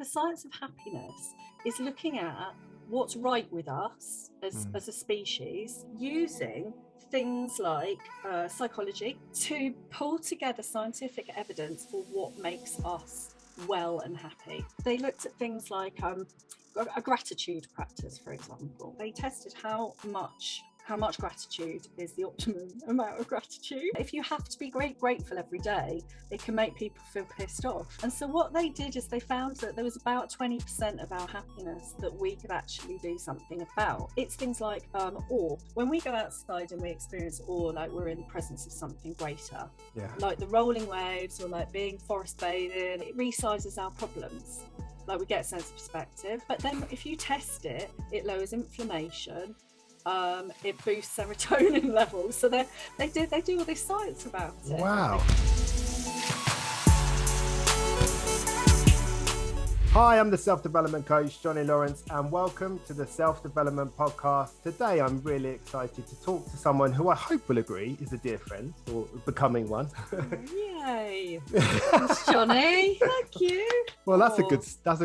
science of happiness is looking at what's right with us as a species, using things like psychology to pull together scientific evidence for what makes us well and happy. They looked at things like a gratitude practice, for example. They tested how much gratitude is the optimum amount of gratitude. If you have to be grateful every day, it can make people feel pissed off. And so what they did is they found that there was about 20% of our happiness that we could actually do something about. It's things like awe. When we go outside and we experience awe, like we're in the presence of something greater, like the rolling waves or like being forest bathing, it resizes our problems. Like we get a sense of perspective. But then if you test it, it lowers inflammation. It boosts serotonin levels. So they do all this science about it. Wow. Hi, I'm the self-development coach, Johnny Lawrence, and welcome to the Self-Development Podcast. Today, I'm really excited to talk to someone who I hope will agree is a dear friend, or becoming one. Yay. Thanks, Johnny. Thank you. Well, that's a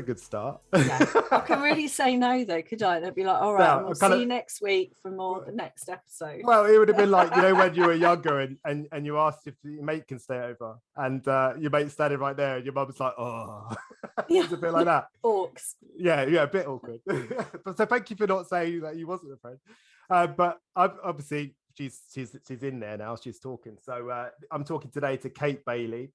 good start. Yeah. I can really say no, though, could I? They'd be like, all right, we'll see you next week for the next episode. Well, it would have been like, when you were younger and you asked if your mate can stay over, and your mate's standing right there, and your mum was like, oh. It's a bit like that. Orcs. Yeah, a bit awkward. So thank you for not saying that you wasn't a friend. But obviously she's in there now. She's talking. So I'm talking today to Kate Baily.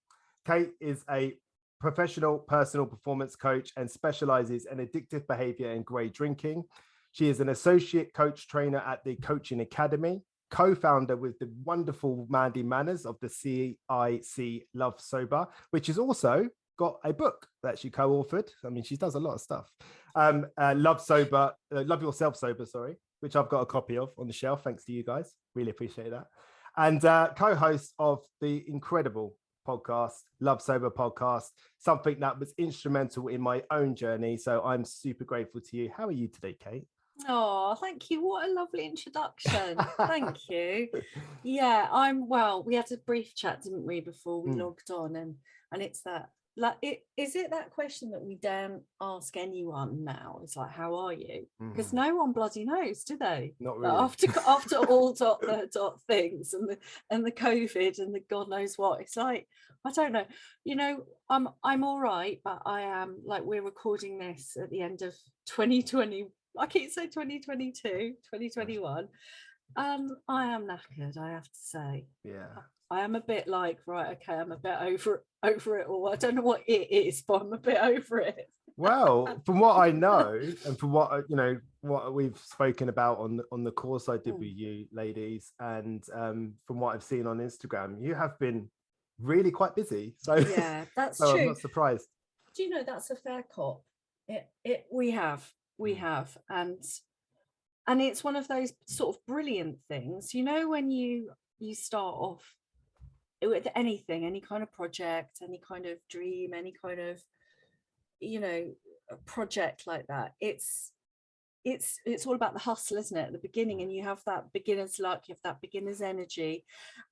Kate is a professional personal performance coach and specialises in addictive behaviour and grey drinking. She is an associate coach trainer at the Coaching Academy, co-founder with the wonderful Mandy Manners of the CIC Love Sober, which is also got a book that she co-authored. I mean, she does a lot of stuff. Love Yourself Sober, sorry, which I've got a copy of on the shelf. Thanks to you guys. Really appreciate that. And co-host of the incredible podcast, Love Sober Podcast, something that was instrumental in my own journey. So I'm super grateful to you. How are you today, Kate? Oh, thank you. What a lovely introduction. Thank you. Yeah, we had a brief chat, didn't we, before we logged on, and it's that. Is it that question that we don't ask anyone now? It's like, how are you? Because no one bloody knows, do they? Not really. After all dot things and the COVID and the God knows what, it's like, I don't know. I'm all right, but I am, like, we're recording this at the end of 2020. I keep saying 2022, 2021. I am knackered, I have to say. Yeah. I am a bit like, right, okay, I'm a bit over it all. I don't know what it is, but I'm a bit over it. Well, from what I know, and from what what we've spoken about on the course I did with you ladies, and from what I've seen on Instagram, you have been really quite busy. So yeah, that's so true. I'm not surprised. Do you know, that's a fair cop. We have, and it's one of those sort of brilliant things, when you start off with anything, any kind of project, any kind of dream, any kind of a project like that, it's all about the hustle, isn't it, at the beginning? And you have that beginner's luck, you have that beginner's energy,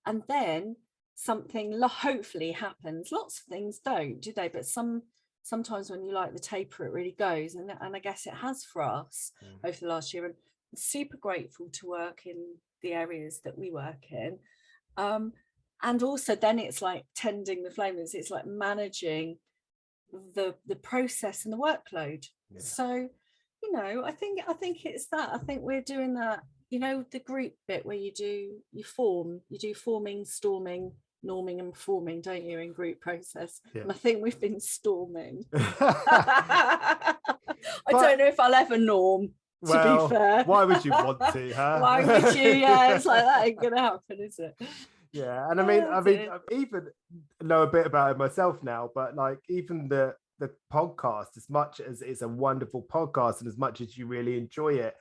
and then something hopefully happens. Lots of things don't, do they? But sometimes when you like the taper, it really goes, and I guess it has for us over the last year. And I'm super grateful to work in the areas that we work in. And also then it's like tending the flames, it's like managing the process and the workload. Yeah. So, I think it's that. I think we're doing that, the group bit where you do forming, storming, norming and performing, don't you, in group process? Yeah. And I think we've been storming. I don't know if I'll ever norm. To be fair, why would you want to? Huh? Why would you? Yeah, it's like, that ain't gonna happen, is it? Yeah, and I mean, I even know a bit about it myself now, but like even the podcast, as much as it's a wonderful podcast and as much as you really enjoy it,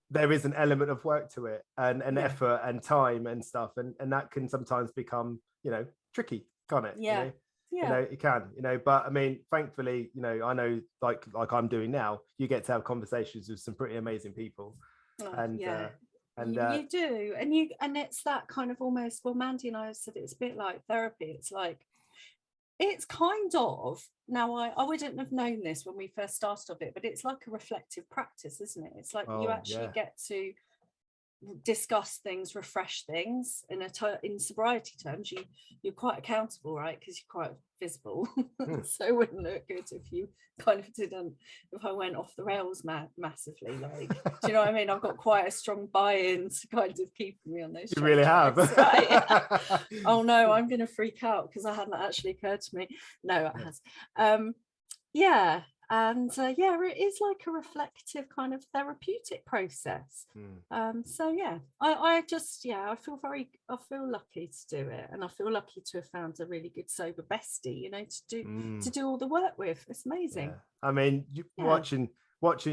there is an element of work to it and effort and time and stuff, and that can sometimes become tricky, can't it? Yeah. It can, but I mean, thankfully, I know like I'm doing now, you get to have conversations with some pretty amazing people. And you do, and it's that kind of almost, well, Mandy and I have said it's a bit like therapy. It's like it's kind of, now I wouldn't have known this when we first started of it, but it's like a reflective practice, isn't it? It's like you actually get to discuss things, refresh things. In sobriety terms, you're quite accountable, right? Because you're quite visible. So it wouldn't look good if you kind of didn't, if I went off the rails massively, like, do you know what I mean? I've got quite a strong buy-in to kind of keeping me on those you really have right? Oh no, I'm gonna freak out because that hadn't actually occurred to me. No, it has. Yeah, and yeah, it is like a reflective kind of therapeutic process. So yeah, I just, yeah, I feel lucky to do it, and I feel lucky to have found a really good sober bestie, you know, to do all the work with. It's amazing. I mean, watching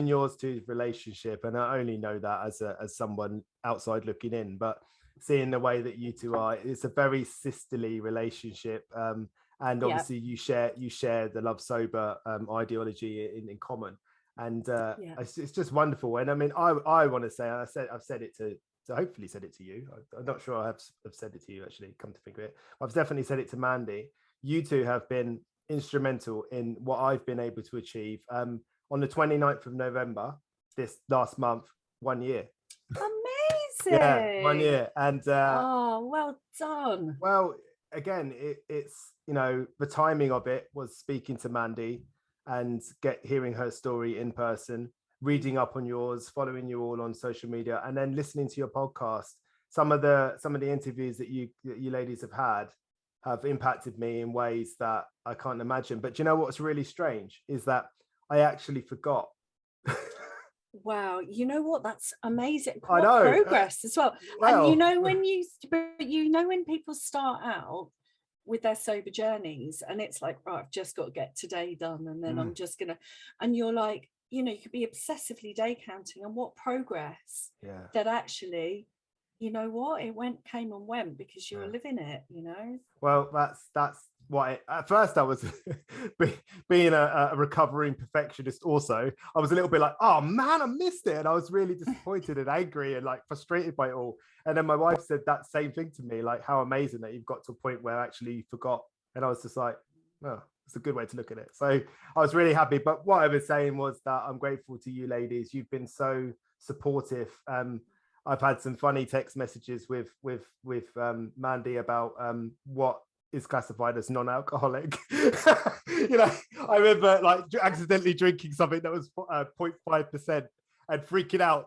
yours two relationship, and I only know that as someone outside looking in, but seeing the way that you two are, it's a very sisterly relationship. And obviously you share the love sober ideology in common, and it's just wonderful. And I mean, I want to say, I've said it to hopefully said it to you. I'm not sure I have said it to you, actually, come to think of it. I've definitely said it to Mandy. You two have been instrumental in what I've been able to achieve. On the 29th of November, this last month, 1 year. Amazing. Yeah, 1 year. And oh, well done. Well, again, it's, you know, the timing of it was speaking to Mandy and hearing her story in person, reading up on yours, following you all on social media, and then listening to your podcast. Some of the interviews that you ladies have impacted me in ways that I can't imagine. But you know what's really strange is that I actually forgot. Wow, you know what? That's amazing. I know. Progress as well. And you know, when people start out with their sober journeys, and it's like, right, I've just got to get today done, and then I'm just gonna, and you're like, you know, you could be obsessively day counting, and what progress that actually, you know what, it came and went because you were living it, you know. Well, that's why at first I was being a recovering perfectionist. Also, I was a little bit like, oh man, I missed it, and I was really disappointed and angry and like frustrated by it all. And then my wife said that same thing to me, like how amazing that you've got to a point where actually you forgot. And I was just like, oh, it's a good way to look at it. So I was really happy. But what I was saying was that I'm grateful to you ladies. You've been so supportive. I've had some funny text messages with Mandy about what is classified as non-alcoholic. You know, I remember like accidentally drinking something that was 0.5% and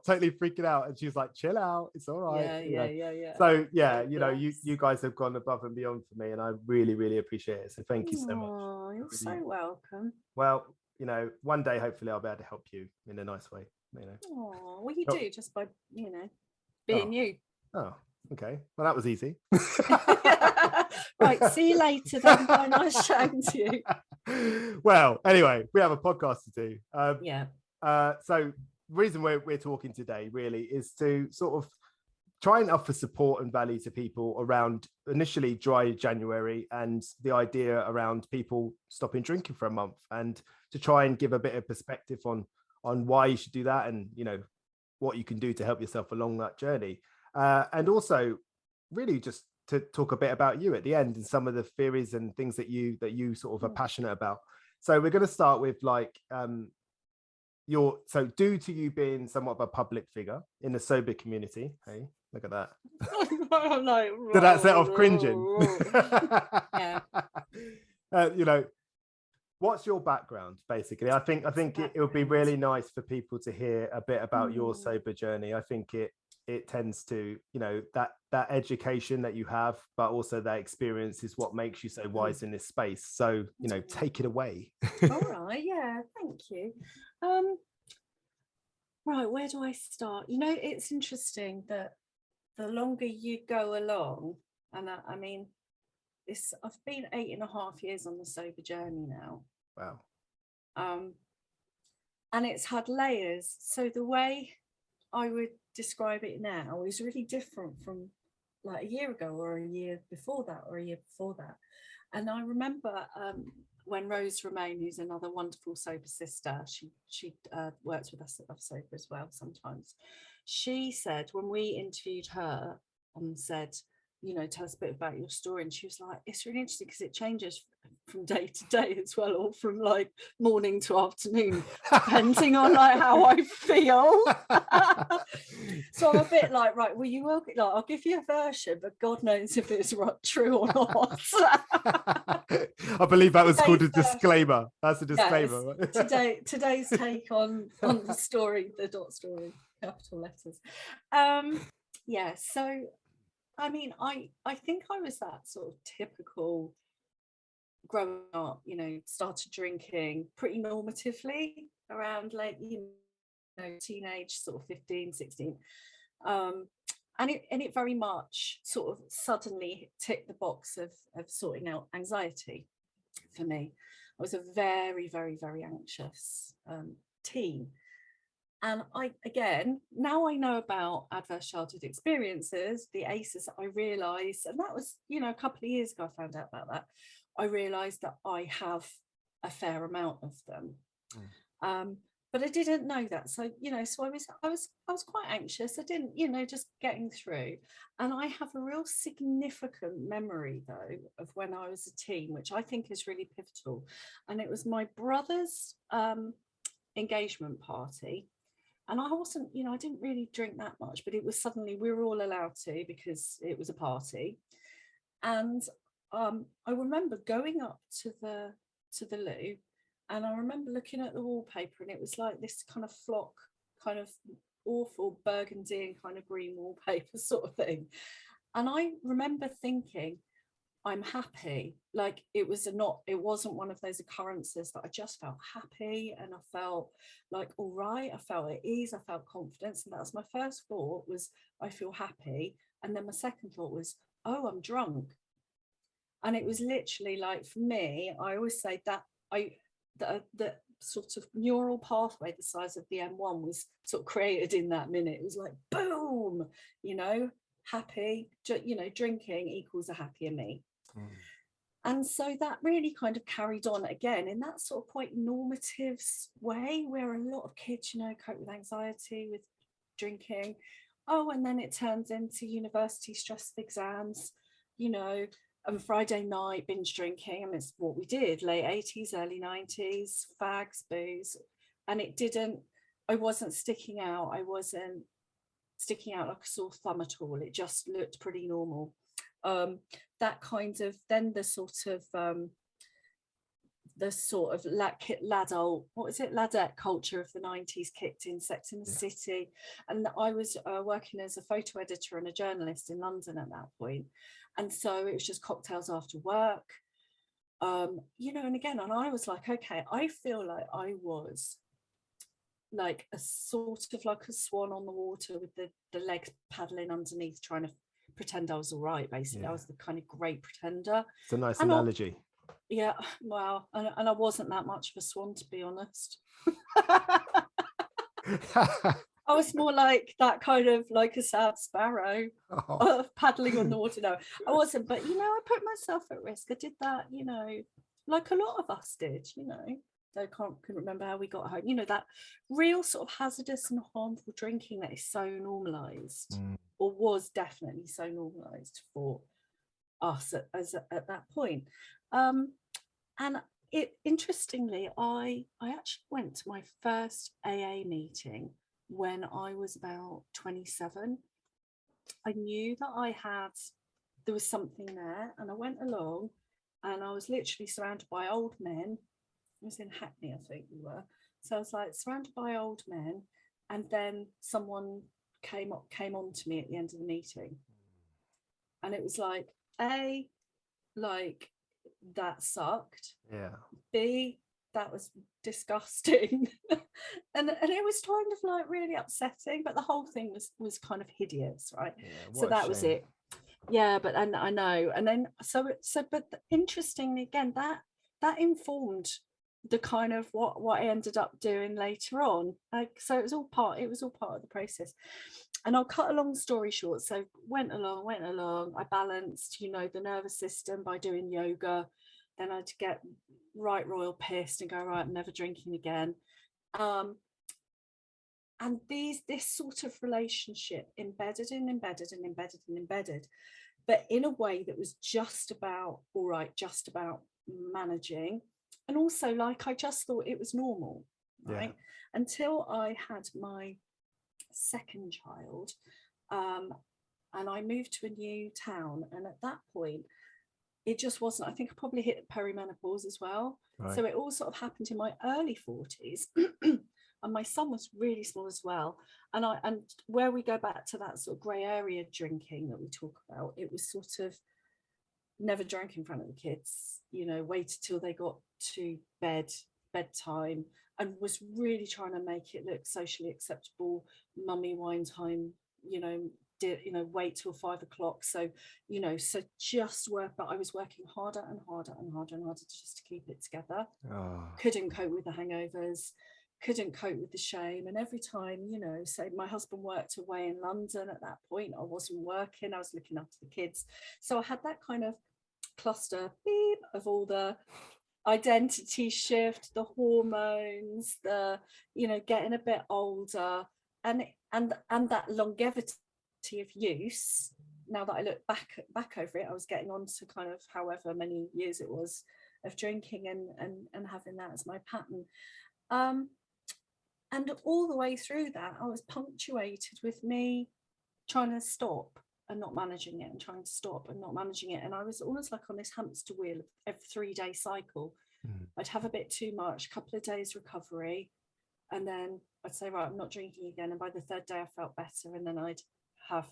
totally freaking out. And she was like, chill out, it's all right. Yeah. So yeah, you know, you guys have gone above and beyond for me, and I really, really appreciate it. So thank you so much. Oh, you're so welcome. Well, you know, one day hopefully I'll be able to help you in a nice way, you know. Oh, well, you do just by, you know, being you. Oh, okay. Well, that was easy. Right, see you later then. Bye, nice chatting to you. Well, anyway, we have a podcast to do. So the reason we're talking today really is to sort of try and offer support and value to people around initially dry January and the idea around people stopping drinking for a month, and to try and give a bit of perspective on why you should do that, and, you know, what you can do to help yourself along that journey. And also really just to talk a bit about you at the end and some of the theories and things that you sort of are passionate about. So we're going to start with like due to you being somewhat of a public figure in the sober community. Hey, look at that. Like, did that set off cringing? Yeah. You know, what's your background basically? I think it would be really nice for people to hear a bit about your sober journey. I think it tends to, you know, that education that you have, but also that experience is what makes you so wise in this space. So, you know, take it away. All right, yeah, thank you. Right, where do I start? You know, it's interesting that the longer you go along, and I mean, I've been 8.5 years on the sober journey now. Wow. And it's had layers. So the way I would describe it now is really different from like a year ago or a year before that or a year before that. And I remember when Rose Romain, who's another wonderful sober sister, she works with us at Love Sober as well sometimes. She said when we interviewed her and said, you know, tell us a bit about your story, and she was like, it's really interesting because it changes from day to day as well, or from like morning to afternoon, depending on like how I feel. So I'm a bit like, right, well, you will get, like, I'll give you a version, but God knows if it's true or not. I believe that was called a Today's disclaimer. That's a Yes, disclaimer. today's take on the story, the dot story, capital letters. Yeah, so I mean, I think I was that sort of typical growing up, you know, started drinking pretty normatively around like, you know, teenage, sort of 15, 16. And it very much sort of suddenly ticked the box of sorting out anxiety for me. I was a very, very, very anxious teen. And again, now I know about adverse childhood experiences, the ACEs, I realised, and that was, you know, a couple of years ago I found out about that. I realised that I have a fair amount of them. But I didn't know that. So, you know, so I was quite anxious. I didn't, you know, just getting through. And I have a real significant memory though of when I was a teen, which I think is really pivotal. And it was my brother's engagement party. And I wasn't, you know, I didn't really drink that much, but it was suddenly we were all allowed to because it was a party. And I remember going up to the loo, and I remember looking at the wallpaper, and it was like this kind of flock, kind of awful burgundy and kind of green wallpaper sort of thing. And I remember thinking, I'm happy. Like it wasn't one of those occurrences that I just felt happy and I felt like all right, I felt at ease, I felt confidence. And that was my first thought, was I feel happy. And then my second thought was, oh, I'm drunk. And it was literally like, for me, I always say that the sort of neural pathway the size of the M1 was sort of created in that minute. It was like, boom, you know, happy, you know, drinking equals a happier me. And so that really kind of carried on again in that sort of quite normative way, where a lot of kids, you know, cope with anxiety with drinking. Oh, and then it turns into university stress of exams, you know, and Friday night binge drinking. I mean, it's what we did, late 80s, early 90s, fags, booze. And I wasn't sticking out. I wasn't sticking out like a sore thumb at all. It just looked pretty normal. That kind of, then the sort of ladult, what was it, ladette culture of the 90s kicked in, Sex in the City. And I was working as a photo editor and a journalist in London at that point. And so it was just cocktails after work, you know, and again, and I was like, okay, I feel like I was like a sort of like a swan on the water with the legs paddling underneath, trying to pretend I was all right, basically. I was the kind of great pretender. It's a nice analogy. Yeah, well, and I wasn't that much of a swan, to be honest. I was more like that kind of like a sad sparrow, paddling on the water. No, I wasn't, but you know, I put myself at risk. I did that, you know, like a lot of us did, you know. I couldn't remember how we got home, you know, that real sort of hazardous and harmful drinking that is so normalized, or was definitely so normalized for us at that point. And interestingly, I actually went to my first AA meeting when I was about 27. I knew that there was something there, and I went along, and I was literally surrounded by old men. It was in Hackney, I think we were. So I was like surrounded by old men, and then someone came on to me at the end of the meeting, and it was like, A, like that sucked. Yeah. B, that was disgusting. and it was kind of like really upsetting, but the whole thing was kind of hideous, right? Yeah, so that was it. Yeah, but and I know, and then but interestingly, again, that informed the kind of what I ended up doing later on. Like, so it was all part of the process. And I'll cut a long story short. So went along. I balanced, you know, the nervous system by doing yoga. Then I had to get right royal pissed and go, right, I'm never drinking again. And this sort of relationship embedded, but in a way that was just about, all right, just about managing. And also, like, I just thought it was normal, right? Until I had my second child, and I moved to a new town. And at that point, it just wasn't, I think I probably hit perimenopause as well. Right. So it all sort of happened in my early 40s. And my son was really small as well. And where we go back to that sort of grey area drinking that we talk about, it was sort of never drank in front of the kids, you know, waited till they got to bedtime, and was really trying to make it look socially acceptable. Mummy wine time, you know, wait till 5 o'clock. So, you know, so just work, but I was working harder and harder and harder and harder just to keep it together. Couldn't cope with the hangovers, couldn't cope with the shame. And every time, you know, say my husband worked away in London at that point, I wasn't working, I was looking after the kids. So I had that kind of cluster beep of all the identity shift, the hormones, the, you know, getting a bit older, and that longevity of use. Now that I look back over it, I was getting on to kind of however many years it was of drinking and having that as my pattern. And all the way through that, I was punctuated with me trying to stop and not managing it, and trying to stop and not managing it. And I was almost like on this hamster wheel of every 3-day cycle. I'd have a bit too much, a couple of days recovery, and then I'd say, right, I'm not drinking again. And by the 3rd day, I felt better. And then I'd have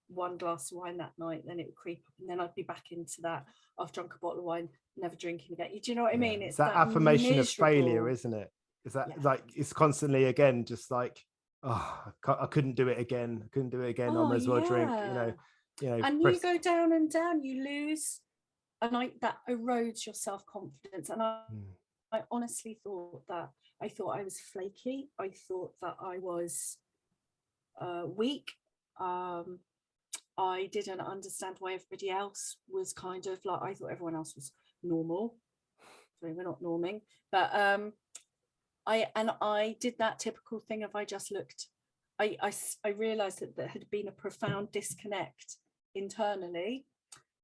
1 glass of wine that night, then it would creep up, and then I'd be back into that. I've drunk a bottle of wine, never drinking again. Do you know what I mean? It's that affirmation of failure, isn't it? Is that like, it's constantly again, just like, oh, I couldn't do it again. I couldn't do it again. I might as well drink, you know. And you go down and down, you lose, and that erodes your self-confidence. And I honestly thought that, I thought I was flaky. I thought that I was weak. I didn't understand why everybody else was kind of like, I thought everyone else was normal. Sorry, we're not norming, but I did that typical thing of, I just looked, I realized that there had been a profound disconnect internally,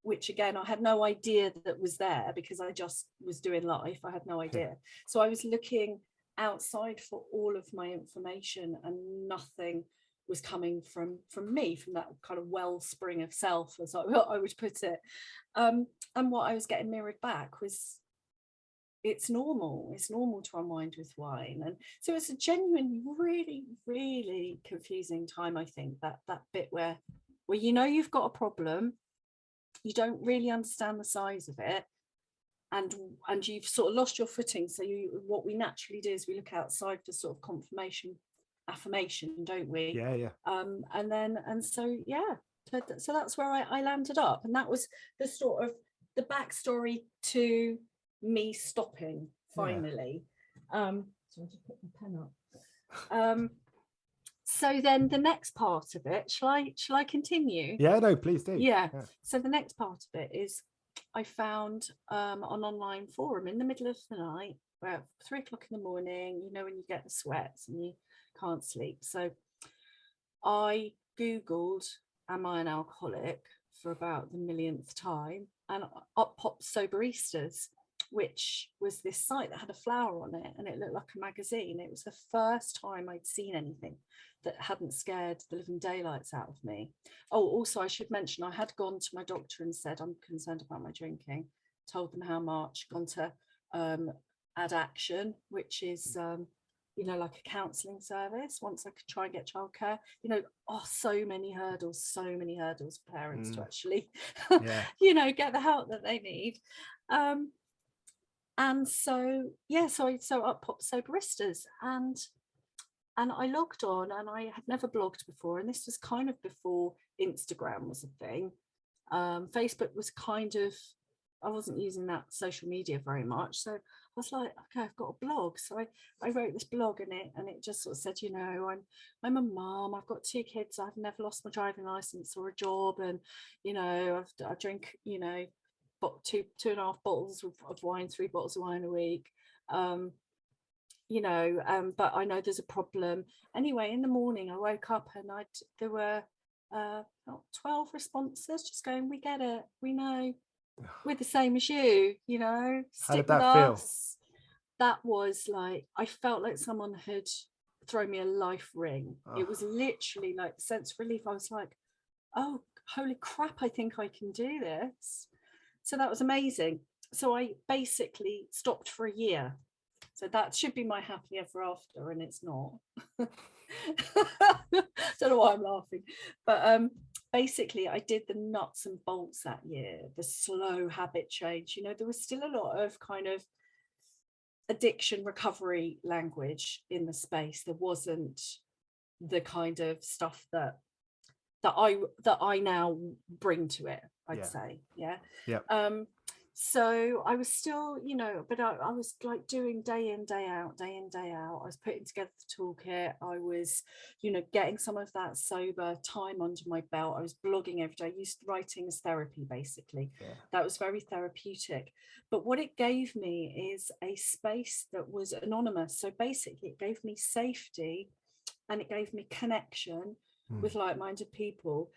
which again, I had no idea that was there, because I just was doing life. I had no idea. So I was looking outside for all of my information, and nothing was coming from me, from that kind of wellspring of self, as I would put it. And what I was getting mirrored back was, it's normal to unwind with wine. And so it's a genuine, really, really confusing time, I think, that bit where you know you've got a problem, you don't really understand the size of it, and you've sort of lost your footing. So what we naturally do is we look outside for sort of confirmation, affirmation, don't we? So that's where I landed up. And that was the sort of the backstory to me stopping finally. So I'll just put my pen up. So then the next part of it, shall I continue? Yeah, no, please do. Yeah. So the next part of it is, I found an online forum in the middle of the night, about 3 o'clock in the morning, you know, when you get the sweats and you can't sleep. So I Googled, am I an alcoholic, for about the millionth time, and up popped Soberistas, which was this site that had a flower on it, and it looked like a magazine. It was the first time I'd seen anything that hadn't scared the living daylights out of me. Oh, also I should mention, I had gone to my doctor and said, I'm concerned about my drinking, told them how much, gone to Action, which is you know, like a counselling service, once I could try and get childcare. You know, so many hurdles for parents to actually you know, get the help that they need. And so so up popped Soberistas, and I logged on, and I had never blogged before, and this was kind of before Instagram was a thing. Facebook was kind of, I wasn't using that social media very much, so I was like, okay, I've got a blog. So I wrote this blog, and it just sort of said, you know, I'm a mom, I've got 2 kids, I've never lost my driving license or a job, and you know, I drink, you know, 2.5 bottles of wine, 3 bottles of wine a week, you know, but I know there's a problem. Anyway, in the morning I woke up, and there were about 12 responses just going, we get it, we know, we're the same as you, you know, How did stick with that feel? us. That was like, I felt like someone had thrown me a life ring. It was literally like the sense of relief. I was like, oh, holy crap, I think I can do this. So that was amazing. So I basically stopped for a year. So that should be my happily ever after, and it's not. Don't know why I'm laughing, but basically I did the nuts and bolts that year, the slow habit change. You know, there was still a lot of kind of addiction recovery language in the space. There wasn't the kind of stuff that I now bring to it, I'd say. Yeah. So I was still, you know, but I was like doing day in, day out. I was putting together the toolkit. I was, you know, getting some of that sober time under my belt. I was blogging every day. I used writing as therapy, basically. That was very therapeutic. But what it gave me is a space that was anonymous. So basically it gave me safety and it gave me connection with like-minded people.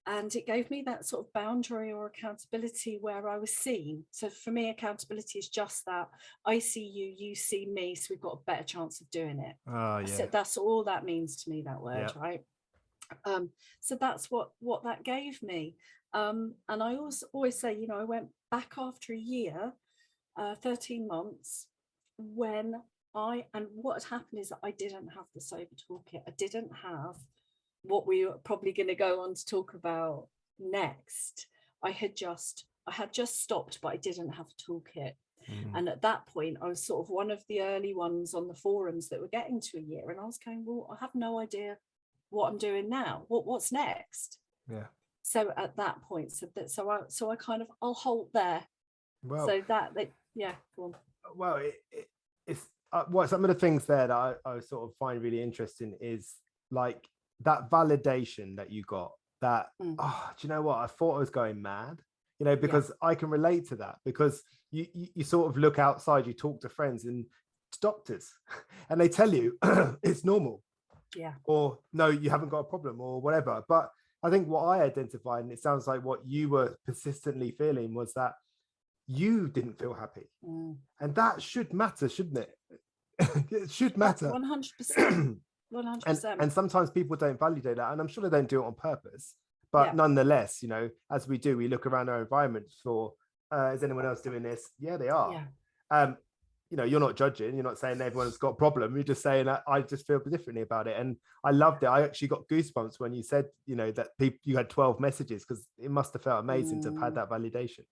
And it gave me that sort of boundary or accountability where I was seen. So for me, accountability is just that. I see you, you see me, so we've got a better chance of doing it. So that's all that means to me, that word, right? So that's what that gave me. And I always say, you know, I went back after a year, 13 months, when and what had happened is that I didn't have the sober toolkit. I didn't have what we are probably going to go on to talk about next. I had just stopped, but I didn't have a toolkit. And at that point, I was sort of one of the early ones on the forums that were getting to a year. And I was going, well, I have no idea what I'm doing now. What's next? So at that point, so I kind of, I'll halt there. Well, so that go on. Well, it's some of the things there that I sort of find really interesting is like that validation that you got, that do you know what, I thought I was going mad, you know, because I can relate to that, because you sort of look outside, you talk to friends and doctors and they tell you it's normal, or no, you haven't got a problem or whatever. But I think what I identified, and it sounds like what you were persistently feeling, was that you didn't feel happy, and that should matter, shouldn't it? It should matter. 100%. 100%. And sometimes people don't validate that, and I'm sure they don't do it on purpose, but nonetheless, you know, as we do, we look around our environment for is anyone else doing this? Yeah, they are. You know, you're not judging, you're not saying everyone's got a problem, you're just saying that I just feel differently about it. And I loved it. I actually got goosebumps when you said, you know, that you had 12 messages, because it must have felt amazing to have had that validation.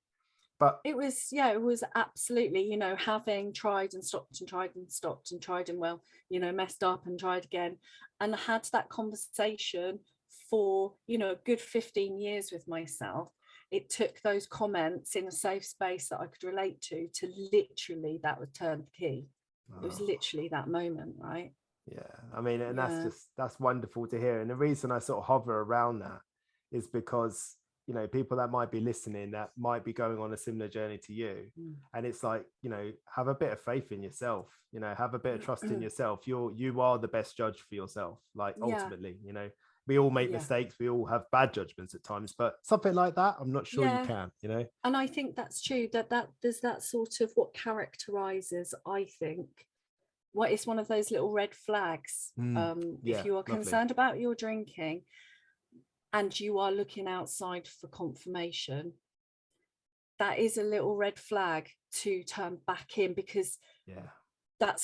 But it was absolutely, you know, having tried and stopped and tried and stopped and tried and, well, you know, messed up and tried again, and had that conversation for, you know, a good 15 years with myself. It took those comments in a safe space that I could relate to literally, that would turn the key. It was literally that moment, right? Yeah, I mean, and that's wonderful to hear. And the reason I sort of hover around that is because, you know, people that might be listening that might be going on a similar journey to you, and it's like, you know, have a bit of faith in yourself, you know, have a bit of trust in yourself. You are the best judge for yourself, like ultimately, you know, we all make mistakes, we all have bad judgments at times, but something like that, I'm not sure you can, you know. And I think that's true, that there's that sort of what characterizes, I think, what is one of those little red flags. If you are concerned about your drinking and you are looking outside for confirmation, that is a little red flag to turn back in, because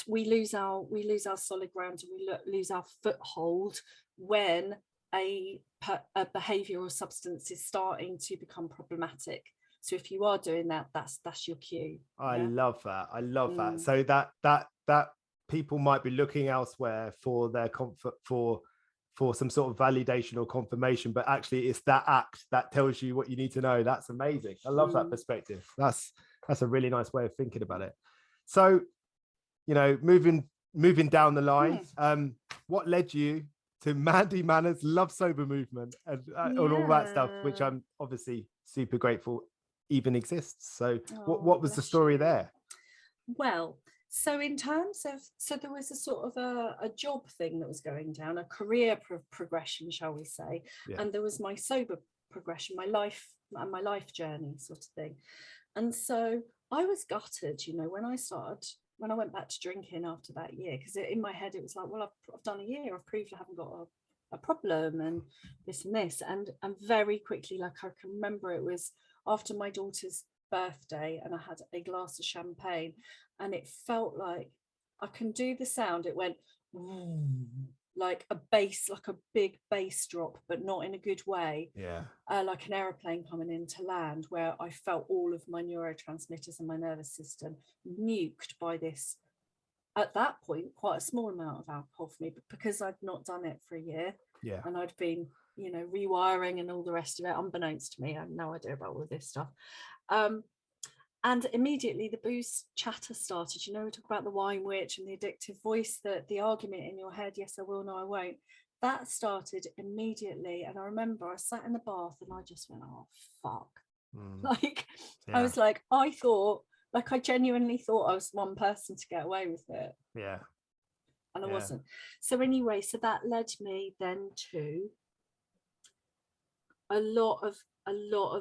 we lose our solid ground, and we lose our foothold when a behavior or substance is starting to become problematic. So if you are doing that, that's your cue. I love that. So that people might be looking elsewhere for their comfort, for some sort of validation or confirmation, but actually it's that act that tells you what you need to know. That's amazing. I love that perspective. That's a really nice way of thinking about it. So, you know, moving down the line, what led you to Mandy Manners Love Sober movement and all that stuff, which I'm obviously super grateful even exists. So what was the story there? Well, so in terms of, so there was a sort of a job thing that was going down, a career progression, shall we say, and there was my sober progression, my life and my life journey sort of thing. And so I was gutted, you know, when I went back to drinking after that year, because in my head it was like, well, I've done a year, I've proved I haven't got a problem and this and this. And very quickly, like I can remember, it was after my daughter's birthday and I had a glass of champagne, and it felt like, I can do the sound, it went like a bass, like a big bass drop, but not in a good way. Yeah. Like an aeroplane coming into land, where I felt all of my neurotransmitters and my nervous system nuked by this, at that point, quite a small amount of alcohol for me, but because I'd not done it for a year, Yeah. and I'd been, you know, rewiring and all the rest of it, unbeknownst to me, I had no idea about all of this stuff. And immediately the booze chatter started. You know, we talk about the wine witch and the addictive voice, that the argument in your head, yes, I will, no, I won't. That started immediately. And I remember I sat in the bath and I just went, oh, fuck. Like, I was like, I genuinely thought I was one person to get away with it. Yeah. And I wasn't. So anyway, so that led me then to a lot of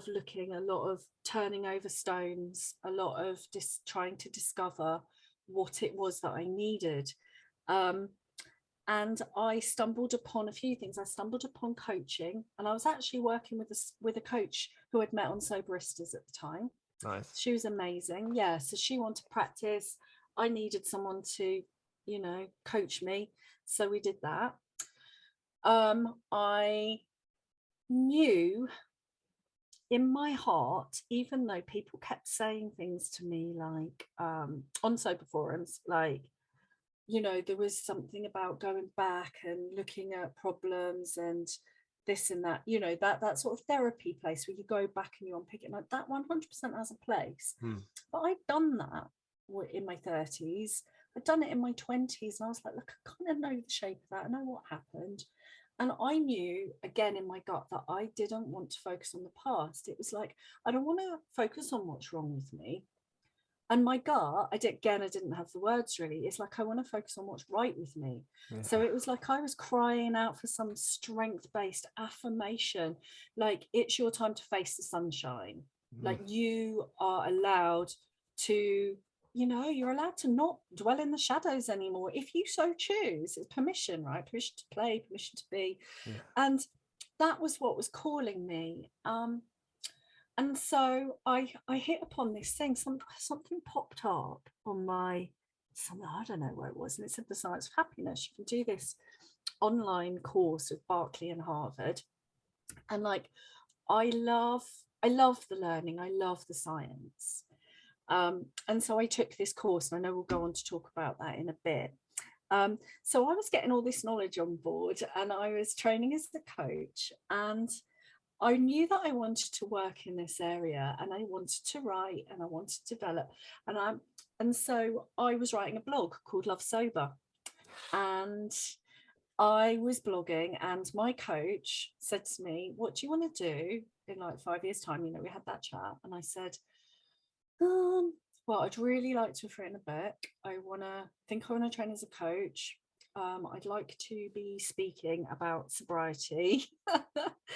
looking, a lot of turning over stones, a lot of trying to discover what it was that I needed. And I stumbled upon a few things. I stumbled upon coaching, and I was actually working with a coach who I'd met on Soberistas at the time. Nice. She was amazing. Yeah. So she wanted to practice. I needed someone to, you know, coach me. So we did that. I knew in my heart, even though people kept saying things to me like on sober forums, like, you know, there was something about going back and looking at problems and this and that, you know, that sort of therapy place where you go back and you unpick it, like that 100% has a place. But I'd done that in my 30s. I'd done it in my 20s, and I was like, look, I kind of know the shape of that. I know what happened. And I knew, again, in my gut, that I didn't want to focus on the past. It was like, I don't want to focus on what's wrong with me. And my gut, I didn't have the words really. It's like, I want to focus on what's right with me. Yeah. So it was like I was crying out for some strength-based affirmation. Like, it's your time to face the sunshine. Like, you are allowed to, you know, you're allowed to not dwell in the shadows anymore if you so choose. It's permission, right? Permission to play, permission to be. Yeah. And that was what was calling me. And so I hit upon this thing, something popped up on my, I don't know where it was, and it said The Science of Happiness. You can do this online course with Berkeley and Harvard. And like, I love the learning, I love the science. And so I took this course, and I know we'll go on to talk about that in a bit. So I was getting all this knowledge on board, and I was training as a coach, and I knew that I wanted to work in this area, and I wanted to write, and I wanted to develop, and so I was writing a blog called Love Sober, and I was blogging, and my coach said to me, what do you want to do in like 5 years time? You know, we had that chat, and I said, well, I'd really like to have written a book. I want to train as a coach. I'd like to be speaking about sobriety.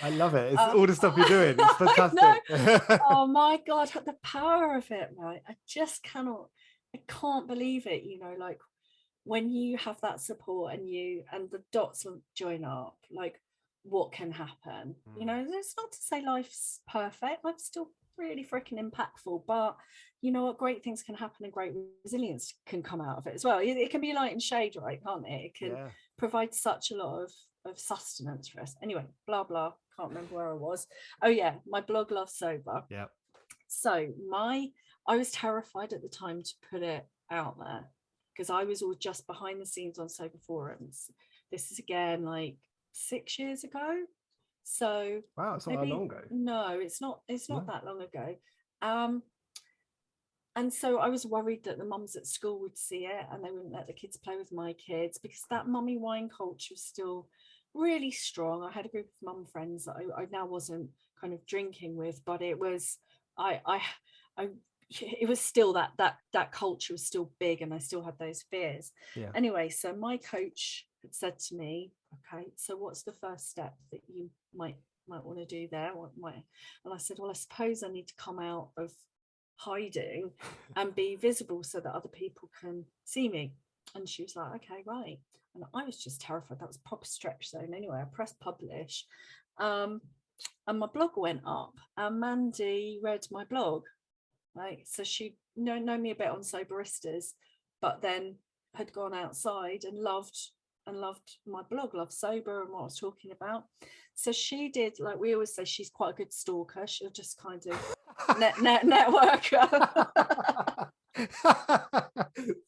I love it. It's all the stuff you're doing. It's fantastic. Oh my God, the power of it, right? I can't believe it. You know, like when you have that support and the dots join up, like what can happen? You know, it's not to say life's perfect. Life's still really freaking impactful, but you know what, great things can happen, and great resilience can come out of it as well. It can be light and shade, right? Can't it? It can provide such a lot of sustenance for us. Anyway, blah blah, can't remember where I was. Oh yeah, my blog Love Sober. Yeah. So I was terrified at the time to put it out there, because I was all just behind the scenes on sober forums. This is again like 6 years ago. So wow, it's not that long ago. No, it's not that long ago. And so I was worried that the mums at school would see it and they wouldn't let the kids play with my kids, because that mummy wine culture was still really strong. I had a group of mum friends that I now wasn't kind of drinking with, but it was it was still that culture was still big, and I still had those fears. Yeah. Anyway, so my coach had said to me, okay, so what's the first step that you might might want to do there. And I said, well, I suppose I need to come out of hiding and be visible so that other people can see me. And she was like, okay, right. And I was just terrified. That was a proper stretch zone. Anyway, I pressed publish, and my blog went up, and Mandy read my blog, right? So she know me a bit on Soberistas, but then had gone outside and loved my blog, loved Sober and what I was talking about. So she did, like we always say, she's quite a good stalker. She'll just kind of networker.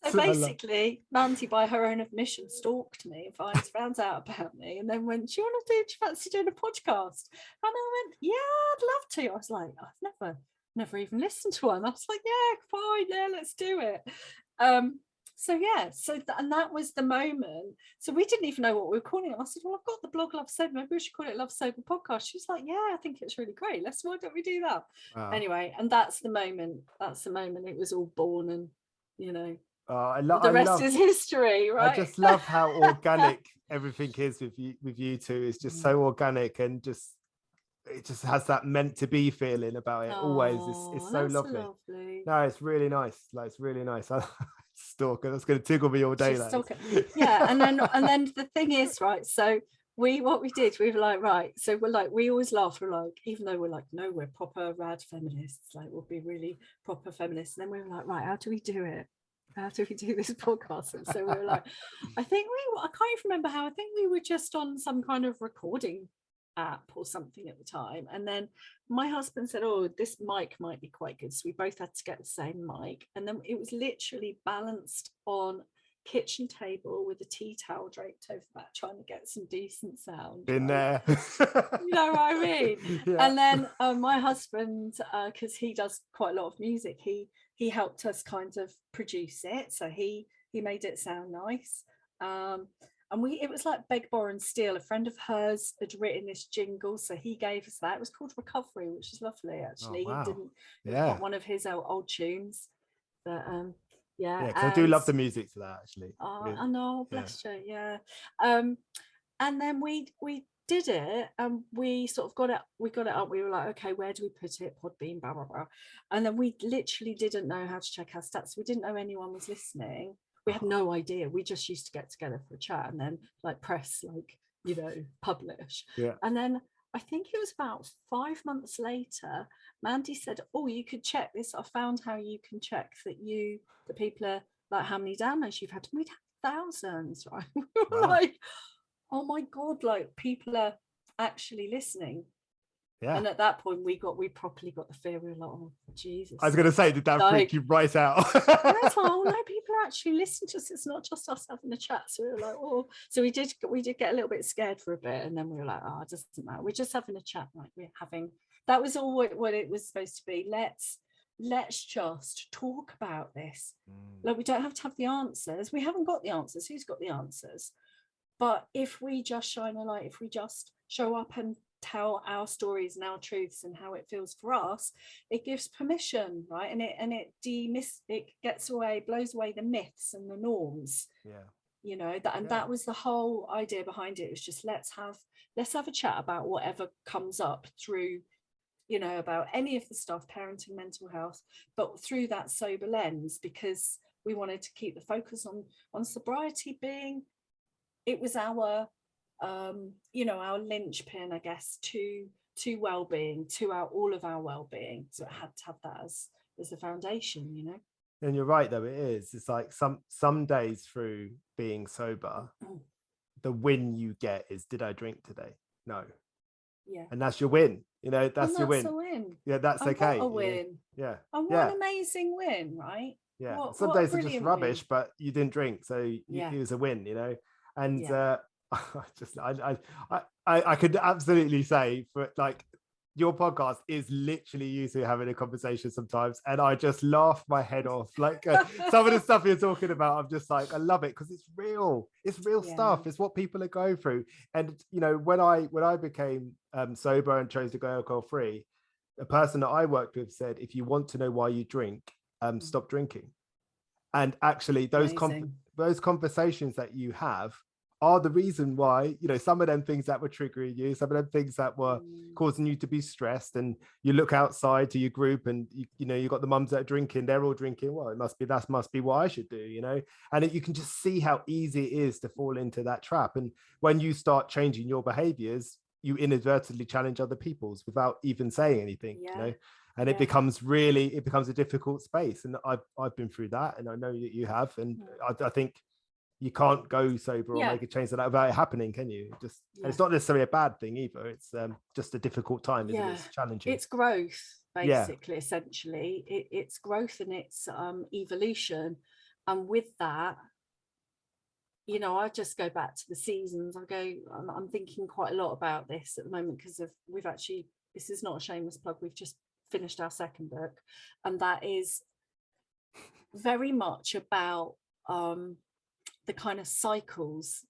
So basically, Mandy, by her own admission, stalked me and found out about me, and then went, do you fancy doing a podcast? And I went, yeah, I'd love to. I was like, I've never even listened to one. I was like, yeah, fine, yeah, let's do it. So yeah, and that was the moment. So we didn't even know what we were calling it. I said, well, I've got the blog Love Sober, maybe we should call it Love Sober Podcast. She's like, yeah, I think it's really great. Why don't we do that? Wow. Anyway, and that's the moment it was all born, and the rest is history, right? I just love how organic everything is with you two. It's just so organic, and it just has that meant to be feeling about it. Always. It's so lovely. No, it's really nice. Like, it's really nice. Stalker, that's going to tickle me all day. Yeah, and then the thing is, right, so we were like, right, so we're like, we always laugh, we're like, even though we're like, no, we're proper rad feminists, like we'll be really proper feminists, and then we were like, right, how do we do it? How do we do this podcast? And so we were like, I can't even remember how. I think we were just on some kind of recording app or something at the time, and then my husband said, oh, this mic might be quite good, so we both had to get the same mic, and then it was literally balanced on kitchen table with a tea towel draped over that, trying to get some decent sound in there. You know what I mean? Yeah. And then my husband, because he does quite a lot of music, he helped us kind of produce it, so he made it sound nice. And it was like beg, borrow and steal. A friend of hers had written this jingle, so he gave us that. It was called Recovery, which is lovely, actually. Oh, wow. He didn't one of his old tunes, but yeah, because I do love the music to that, actually. I know, bless you. Yeah. And then we did it, and we sort of got it up. We were like, okay, where do we put it? Podbean, blah blah blah. And then we literally didn't know how to check our stats. We didn't know anyone was listening. We had no idea. We just used to get together for a chat and then like press, like, publish. Yeah. And then I think it was about 5 months later, Mandy said, oh, you could check this. I found how you can check that people are like, how many downloads you've had. We'd had thousands, right? Wow. Like, oh my God, like people are actually listening. Yeah. And at that point we properly got the fear. We were like, oh Jesus. I was going to say, did that freak you right out? That's like, oh no, people actually listen to us. It's not just us having a chat. So we were like, oh, so we did get a little bit scared for a bit, and then we were like, oh, it doesn't matter. We're just having a chat. Like that was all what it was supposed to be. Let's just talk about this. Like, we don't have to have the answers. We haven't got the answers. Who's got the answers? But if we just shine a light, if we just show up and tell our stories and our truths and how it feels for us, it gives permission, right? And it blows away the myths and the norms. Yeah. That was the whole idea behind it. It was just let's have a chat about whatever comes up through, about any of the stuff, parenting, mental health, but through that sober lens, because we wanted to keep the focus on sobriety being, it was our our linchpin, I guess, to well-being, to all of our well-being. So it had to have that as a foundation, And you're right, though, it is. It's like some days through being sober, the win you get is, did I drink today? No. Yeah. And that's your win. That's your win. A win. Yeah, that's okay. What a win. Yeah. And what an amazing win, right? Yeah. Some days are just rubbish, win. But you didn't drink, so it was a win, And I could absolutely say, for like, your podcast is literally you two having a conversation sometimes, and I just laugh my head off. Like some of the stuff you're talking about, I'm just like, I love it because it's real stuff. It's what people are going through. And when I became sober and chose to go alcohol free, a person that I worked with said, if you want to know why you drink, stop drinking. And actually those conversations that you have are the reason why, you know, some of them things that were triggering you, some of them things that were causing you to be stressed, and you look outside to your group and you know, you got the mums that are drinking, they're all drinking, well, that must be what I should do, you know. And you can just see how easy it is to fall into that trap. And when you start changing your behaviors, you inadvertently challenge other people's without even saying anything, you know. And it becomes a difficult space. And I've been through that, and I know that you have. And I think you can't go sober or make a change to that without it happening, can you? Just and it's not necessarily a bad thing either. It's just a difficult time, isn't it? It's challenging. It's growth, basically, essentially. It's growth and it's evolution. And with that, you know, I just go back to the seasons. I'm thinking quite a lot about this at the moment because this is not a shameless plug, we've just finished our second book, and that is very much about the kind of cycles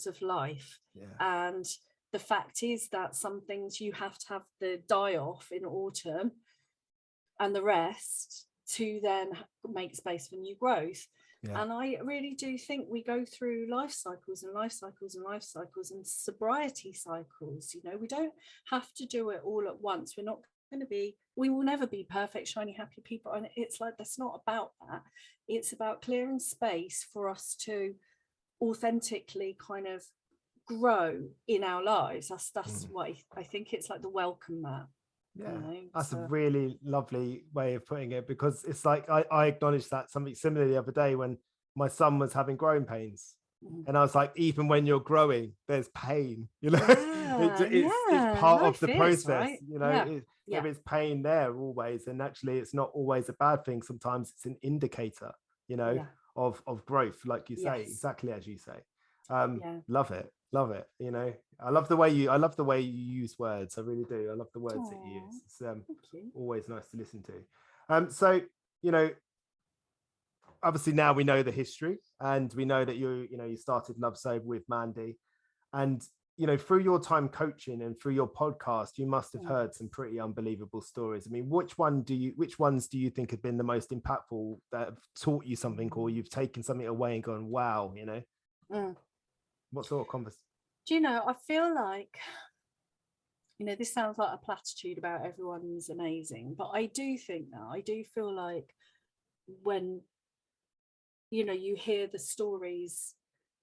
of life. And the fact is that some things you have to have the die off in autumn and the rest to then make space for new growth. And I really do think we go through life cycles and life cycles and life cycles and sobriety cycles. You know, we don't have to do it all at once. We will never be perfect, shiny, happy people. And it's like, that's not about that. It's about clearing space for us to authentically kind of grow in our lives. That's what I think. It's like the welcome mat. You know, that's a really lovely way of putting it, because it's like I acknowledged that something similar the other day when my son was having growing pains. And I was like, even when you're growing, there's pain, you know. It's part of the process, right? You know. There is pain there always, and actually it's not always a bad thing. Sometimes it's an indicator, you know, of growth, like you say, exactly as you say. Love it, you know. I love the way you use words. I really do. I love the words that you use. It's always nice to listen to. So, you know, obviously now we know the history, and we know that you started Love Sober with Mandy, and you know, through your time coaching and through your podcast, you must have heard some pretty unbelievable stories. I mean, which ones do you think have been the most impactful, that have taught you something, or you've taken something away and gone, wow, you know? What sort of conversation? Do you know, I feel like, you know, this sounds like a platitude about everyone's amazing, but I do feel like when, you know, you hear the stories,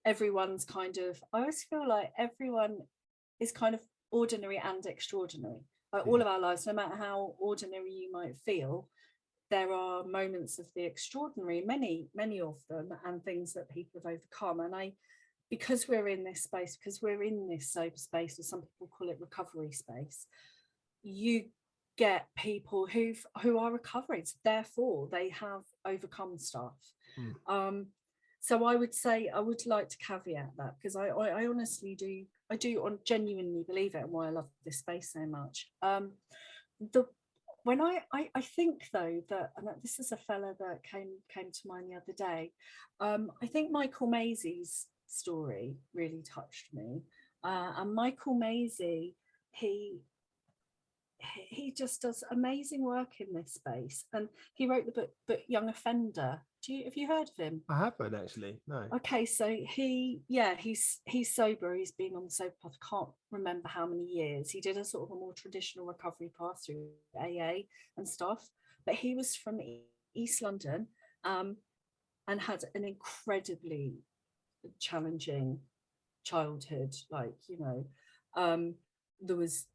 everyone's kind of, I always feel like everyone is kind of ordinary and extraordinary. Like all of our lives, no matter how ordinary you might feel, there are moments of the extraordinary, many of them, and things that people have overcome. And because we're in this space, because we're in this sober space, or some people call it recovery space, you get people who are recovering, so therefore they have overcome stuff. So I would say, I would like to caveat that, because I honestly do, genuinely believe it, and why I love this space so much. When I think though that, and this is a fella that came to mind the other day, I think Michael Maisie's story really touched me. And Michael Maisie, he just does amazing work in this space, and he wrote the book Young Offender. Have you heard of him? I haven't, actually, no. Okay, so he's sober. He's been on the sober path, I can't remember how many years. He did a sort of a more traditional recovery path through AA and stuff, but he was from East London, and had an incredibly challenging childhood. Like, you know, there was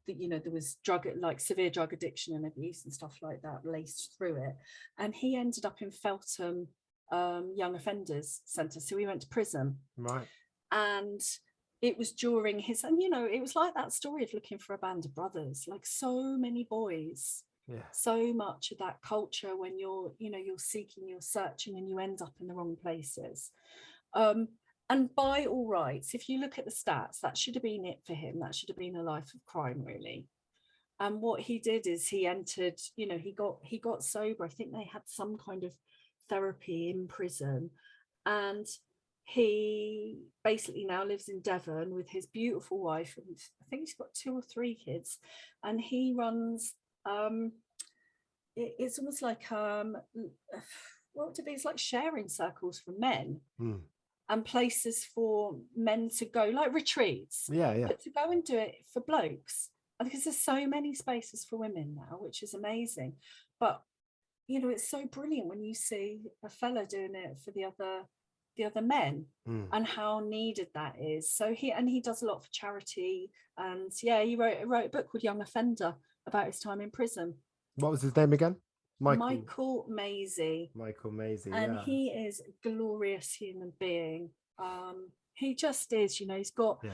severe drug addiction and abuse and stuff like that laced through it, and he ended up in Feltham Young Offenders Centre, so he went to prison, right? And it was during his, and you know, it was like that story of Looking for a Band of Brothers, like so many boys, so much of that culture, when you're seeking, you're searching, and you end up in the wrong places. And by all rights, if you look at the stats, that should have been it for him. That should have been a life of crime, really. And what he did is he entered, you know, he got sober. I think they had some kind of therapy in prison, and he basically now lives in Devon with his beautiful wife, and I think he's got 2 or 3 kids, and he runs it's almost like what would it be? It's like sharing circles for men. and places for men to go, like retreats. Yeah. But to go and do it for blokes, because there's so many spaces for women now, which is amazing. But you know, it's so brilliant when you see a fella doing it for the other men, and how needed that is. So he does a lot for charity, and yeah, he wrote a book called Young Offender about his time in prison. What was his name again? Michael Maisie. And Yeah. he is a glorious human being. He just is, you know, he's got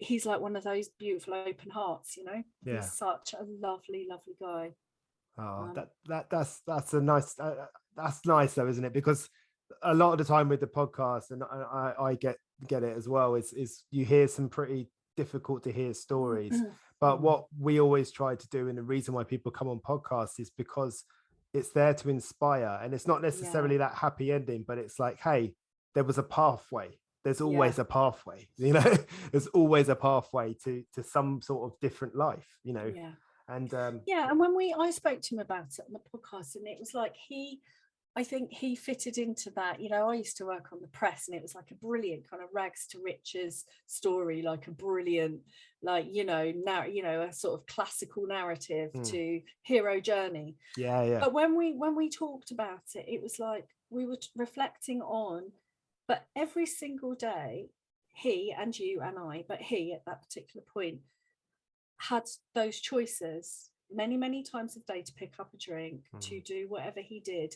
he's like one of those beautiful open hearts, you know. Yeah. He's such a lovely guy. Oh, that's a nice that's nice though, isn't it? Because a lot of the time with the podcast, and I get it as well, is you hear some pretty difficult to hear stories. But what we always try to do, and the reason why people come on podcasts, is because it's there to inspire, and it's not necessarily that happy ending, but it's like, hey, there was a pathway. There's always a pathway, you know. There's always a pathway to some sort of different life, you know. And and when I spoke to him about it on the podcast, and it was like I think he fitted into that. You know, I used to work on the press, and it was like a brilliant kind of rags to riches story, like a brilliant, like, you know, now, you know, a sort of classical narrative to hero journey. But when we talked about it, it was like we were reflecting on, but every single day, he and you and I, but he at that particular point had those choices many times a day to pick up a drink, to do whatever he did.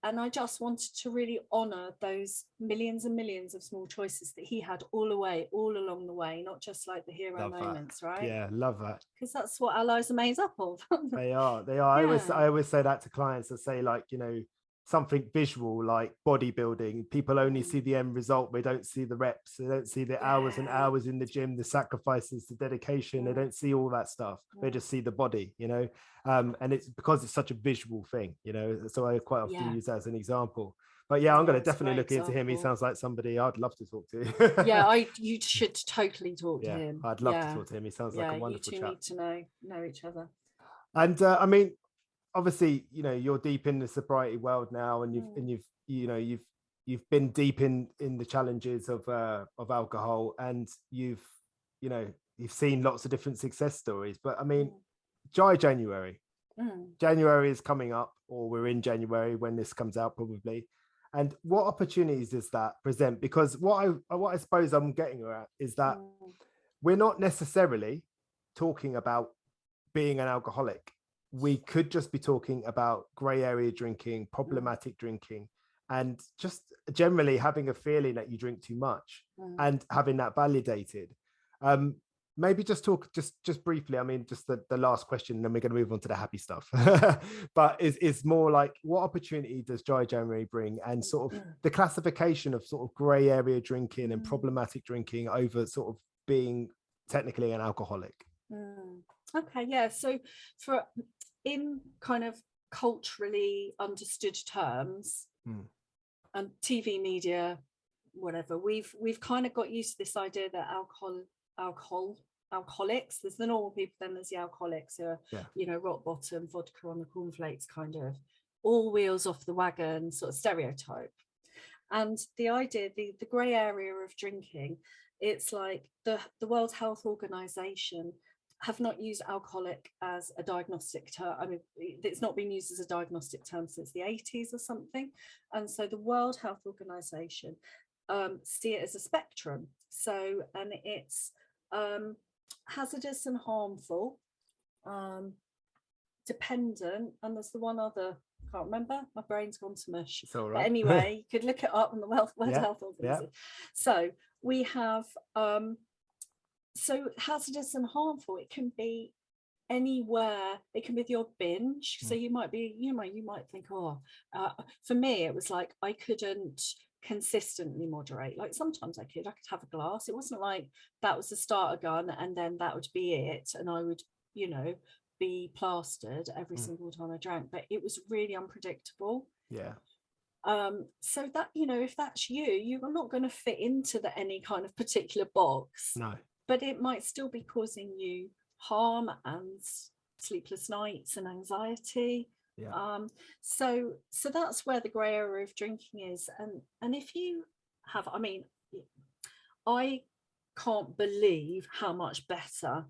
And I just wanted to really honor those millions and millions of small choices that he had all along the way, not just like the hero moments, right? Yeah, love that. Because that's what our lives are made up of. They are. I always say that to clients. I say, like, you know, something visual like bodybuilding, people only see the end result. They don't see the reps. They don't see the hours and hours in the gym, the sacrifices, the dedication. They don't see all that stuff. They just see the body, you know. And it's because it's such a visual thing, you know. So I quite often use that as an example. But yeah, I'm going to definitely look into him. He sounds like somebody I'd love to talk to. You should totally talk to him. I'd love to talk to him. He sounds like a wonderful chap. You two need to know each other. And I mean, obviously, you know, you're deep in the sobriety world now, and you've been deep in the challenges of alcohol, and you've seen lots of different success stories. But I mean, January is coming up, or we're in January when this comes out probably. And what opportunities does that present? Because what I suppose I'm getting at is that we're not necessarily talking about being an alcoholic. We could just be talking about grey area drinking, problematic drinking, and just generally having a feeling that you drink too much and having that validated. Maybe just talk just briefly. I mean, just the last question, and then we're going to move on to the happy stuff. But is more like, what opportunity does Dry January bring, and sort of the classification of sort of grey area drinking and problematic drinking over sort of being technically an alcoholic? Okay, yeah. So in kind of culturally understood terms and TV media, whatever, we've kind of got used to this idea that alcoholics, there's the normal people, then there's the alcoholics who are, you know, rock bottom, vodka on the cornflakes, kind of all wheels off the wagon sort of stereotype. And the idea, the grey area of drinking, it's like the World Health Organization have not used alcoholic as a diagnostic term. I mean, it's not been used as a diagnostic term since the 80s or something. And so the World Health Organization see it as a spectrum. So, and it's hazardous and harmful, dependent, and there's the one other, can't remember, my brain's gone to mush. It's all right. But anyway, you could look it up on the World Health Organization. So we have so hazardous and harmful, it can be anywhere. It can be your binge. So you might think, for me it was like I couldn't consistently moderate. Like sometimes I could have a glass. It wasn't like that was the starter gun and then that would be it, and I would, you know, be plastered every single time I drank. But it was really unpredictable. So that, you know, if that's you're not going to fit into any kind of particular box. No. But it might still be causing you harm and sleepless nights and anxiety. So that's where the grey area of drinking is. And if you have, I mean, I can't believe how much better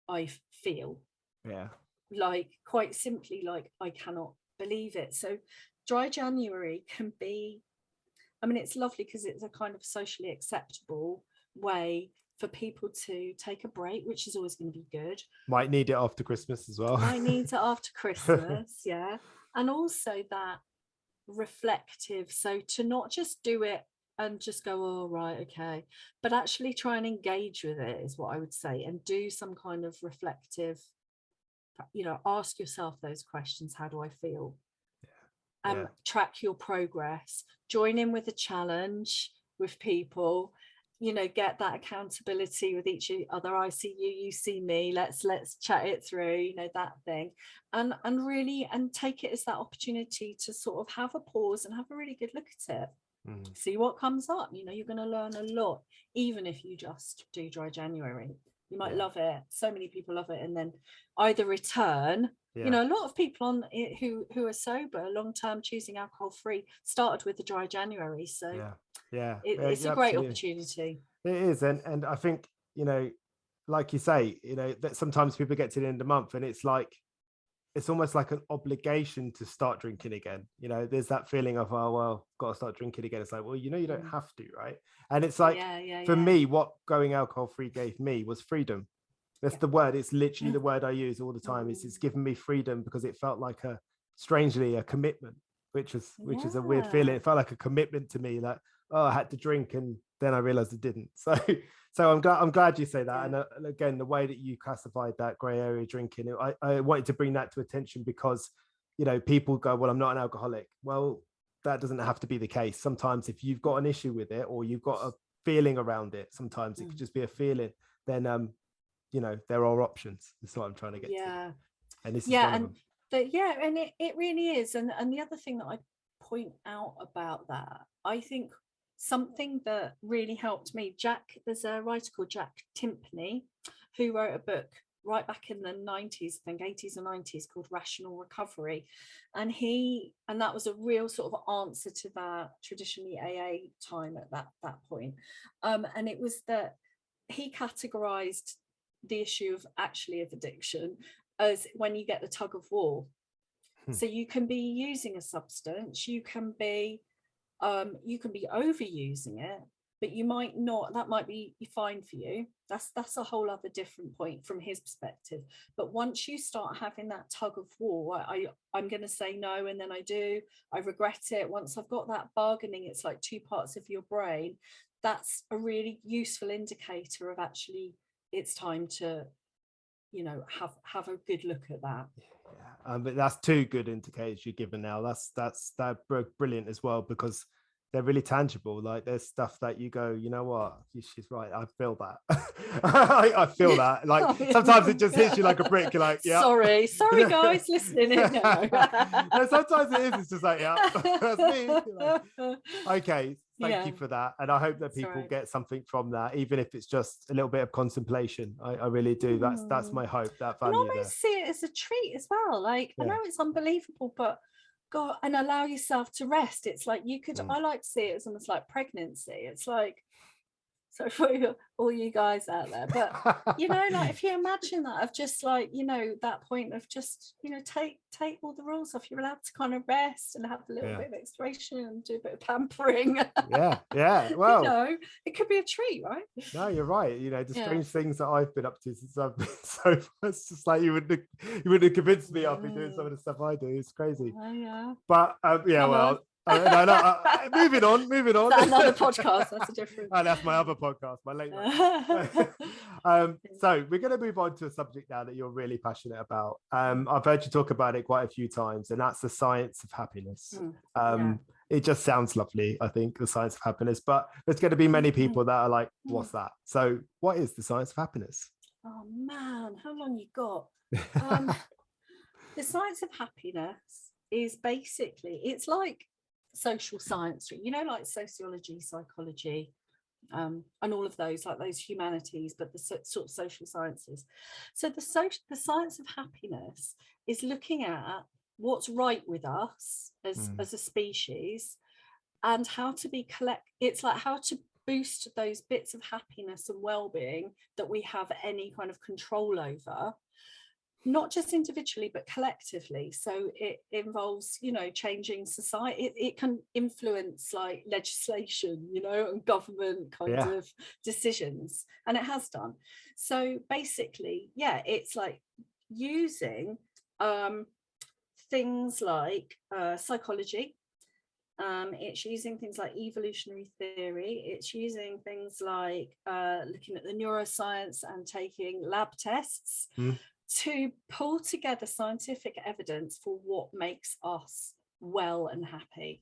I feel. Yeah. Like, quite simply, like, I cannot believe it. So dry January can be, I mean, it's lovely because it's a kind of socially acceptable way for people to take a break, which is always going to be good. Might need it after Christmas as well. Might need it after Christmas, yeah. And also that reflective, so to not just do it and just go, oh right, okay, but actually try and engage with it is what I would say, and do some kind of reflective, you know, ask yourself those questions. How do I feel? Track your progress, join in with a challenge with people, you know, get that accountability with each other. I see you, you see me, let's chat it through, you know, that thing, and really, and take it as that opportunity to sort of have a pause and have a really good look at it. See what comes up. You know, you're going to learn a lot, even if you just do dry January. You might love it, so many people love it, and then either return. You know, a lot of people on it who are sober long term, choosing alcohol free, started with the dry January. So it's a great opportunity. It is, and I think, you know, like you say, you know, that sometimes people get to the end of the month and it's like, it's almost like an obligation to start drinking again. You know, there's that feeling of, oh well, got to start drinking again. It's like, well, you know, you don't have to, right? And it's like, for me, what going alcohol free gave me was freedom. That's the word. It's literally the word I use all the time. It's given me freedom, because it felt like strangely a commitment, which is a weird feeling. It felt like a commitment to me, like, oh, I had to drink, and then I realized I didn't. So I'm glad you say that. And again, the way that you classified that gray area drinking, I wanted to bring that to attention, because, you know, people go, well, I'm not an alcoholic. Well, that doesn't have to be the case. Sometimes if you've got an issue with it, or you've got a feeling around it, sometimes it could just be a feeling, then you know, there are options. That's what I'm trying to get to. And this is one of them. And it really is. And the other thing that I point out about that, I think something that really helped me, there's a writer called Jack Timpney who wrote a book right back in the 90s, I think 80s or 90s, called Rational Recovery. And that was a real sort of answer to that traditionally AA time at that point. And it was that he categorized the issue of addiction as when you get the tug of war. So you can be using a substance, you can be overusing it, but you might not, that might be fine for you. That's a whole other different point from his perspective. But once you start having that tug of war, I'm going to say no, and then I regret it. Once I've got that bargaining, it's like two parts of your brain. That's a really useful indicator of actually it's time to, you know, have a good look at that. But that's two good indicators you're given now. That's brilliant as well, because they're really tangible. Like, there's stuff that you go, you know what, she's right, I feel that. I feel that, like, sometimes it just hits you like a brick. You're like, yeah, sorry guys listening in. No, sometimes it is, it's just like, yeah, that's me. Like, okay, thank you for that, and I hope that people get something from that, even if it's just a little bit of contemplation. I really do. That's my hope, that value. And almost see it as a treat as well. Like, I know it's unbelievable, but God, and allow yourself to rest. It's like you could, I like to see it as almost like pregnancy. It's like, so for all you guys out there, but you know, like, if you imagine that, of just like, you know, that point of just, you know, take all the rules off, you're allowed to kind of rest and have a little bit of exploration and do a bit of pampering. Well, you know, it could be a treat, right? No, you're right. You know, the strange things that I've been up to since I've been sober, it's just like you wouldn't have convinced me I'll be doing some of the stuff I do. It's crazy. But moving on. That's another podcast. That's a different. And that's my other podcast, my late night. So we're going to move on to a subject now that you're really passionate about. I've heard you talk about it quite a few times, and that's the science of happiness. It just sounds lovely, I think, the science of happiness. But there's going to be many people that are like, what's that? So what is the science of happiness? Oh man, how long you got? The science of happiness is basically, it's like social science, you know, like sociology, psychology, and all of those, like those humanities, but the sort of social sciences. So the science of happiness is looking at what's right with us as a species, and how to be it's like how to boost those bits of happiness and well-being that we have any kind of control over, not just individually but collectively. So it involves, you know, changing society. It can influence like legislation, you know, and government kind of decisions, and it has done. So basically, yeah, it's like using things like psychology. It's using things like evolutionary theory. It's using things like looking at the neuroscience and taking lab tests to pull together scientific evidence for what makes us well and happy.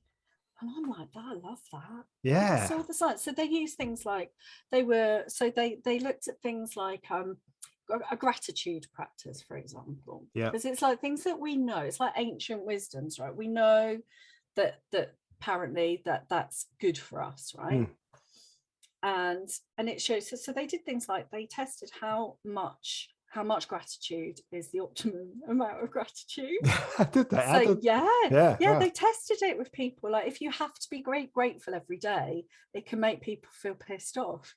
And I'm like, I love that. Yeah. So the science. So they use things like they looked at things like a gratitude practice, for example. Yeah. Because it's like things that we know. It's like ancient wisdoms, right? We know that apparently that's good for us, right? And it shows. So they did things like they tested how much gratitude is the optimum amount of gratitude. Did they? So yeah, they tested it with people. Like if you have to be grateful every day, it can make people feel pissed off.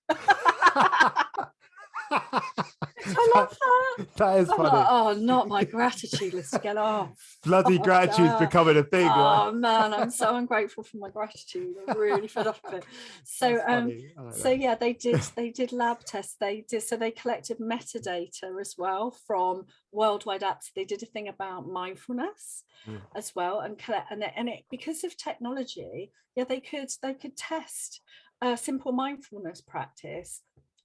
I love that. That is funny. Like, oh, not my gratitude list again. Oh, bloody gratitude's becoming a thing. Oh man, I'm so ungrateful for my gratitude. I'm really fed up with it. So yeah, they did lab tests. They collected metadata as well from worldwide apps. They did a thing about mindfulness as well, and because of technology, yeah, they could test a simple mindfulness practice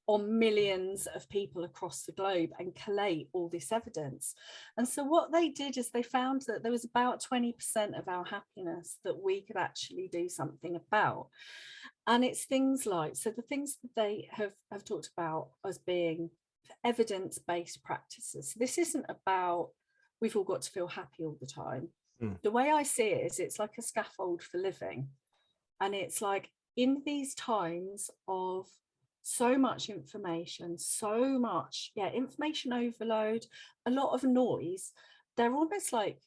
on millions of people across the globe and collate all this evidence. And so what they did is they found that there was about 20% of our happiness that we could actually do something about. And it's things like, so the things that they have talked about as being evidence-based practices. So this isn't about we've all got to feel happy all the time. The way I see it is it's like a scaffold for living. And it's like in these times of so much information, so much information overload, a lot of noise, they're almost like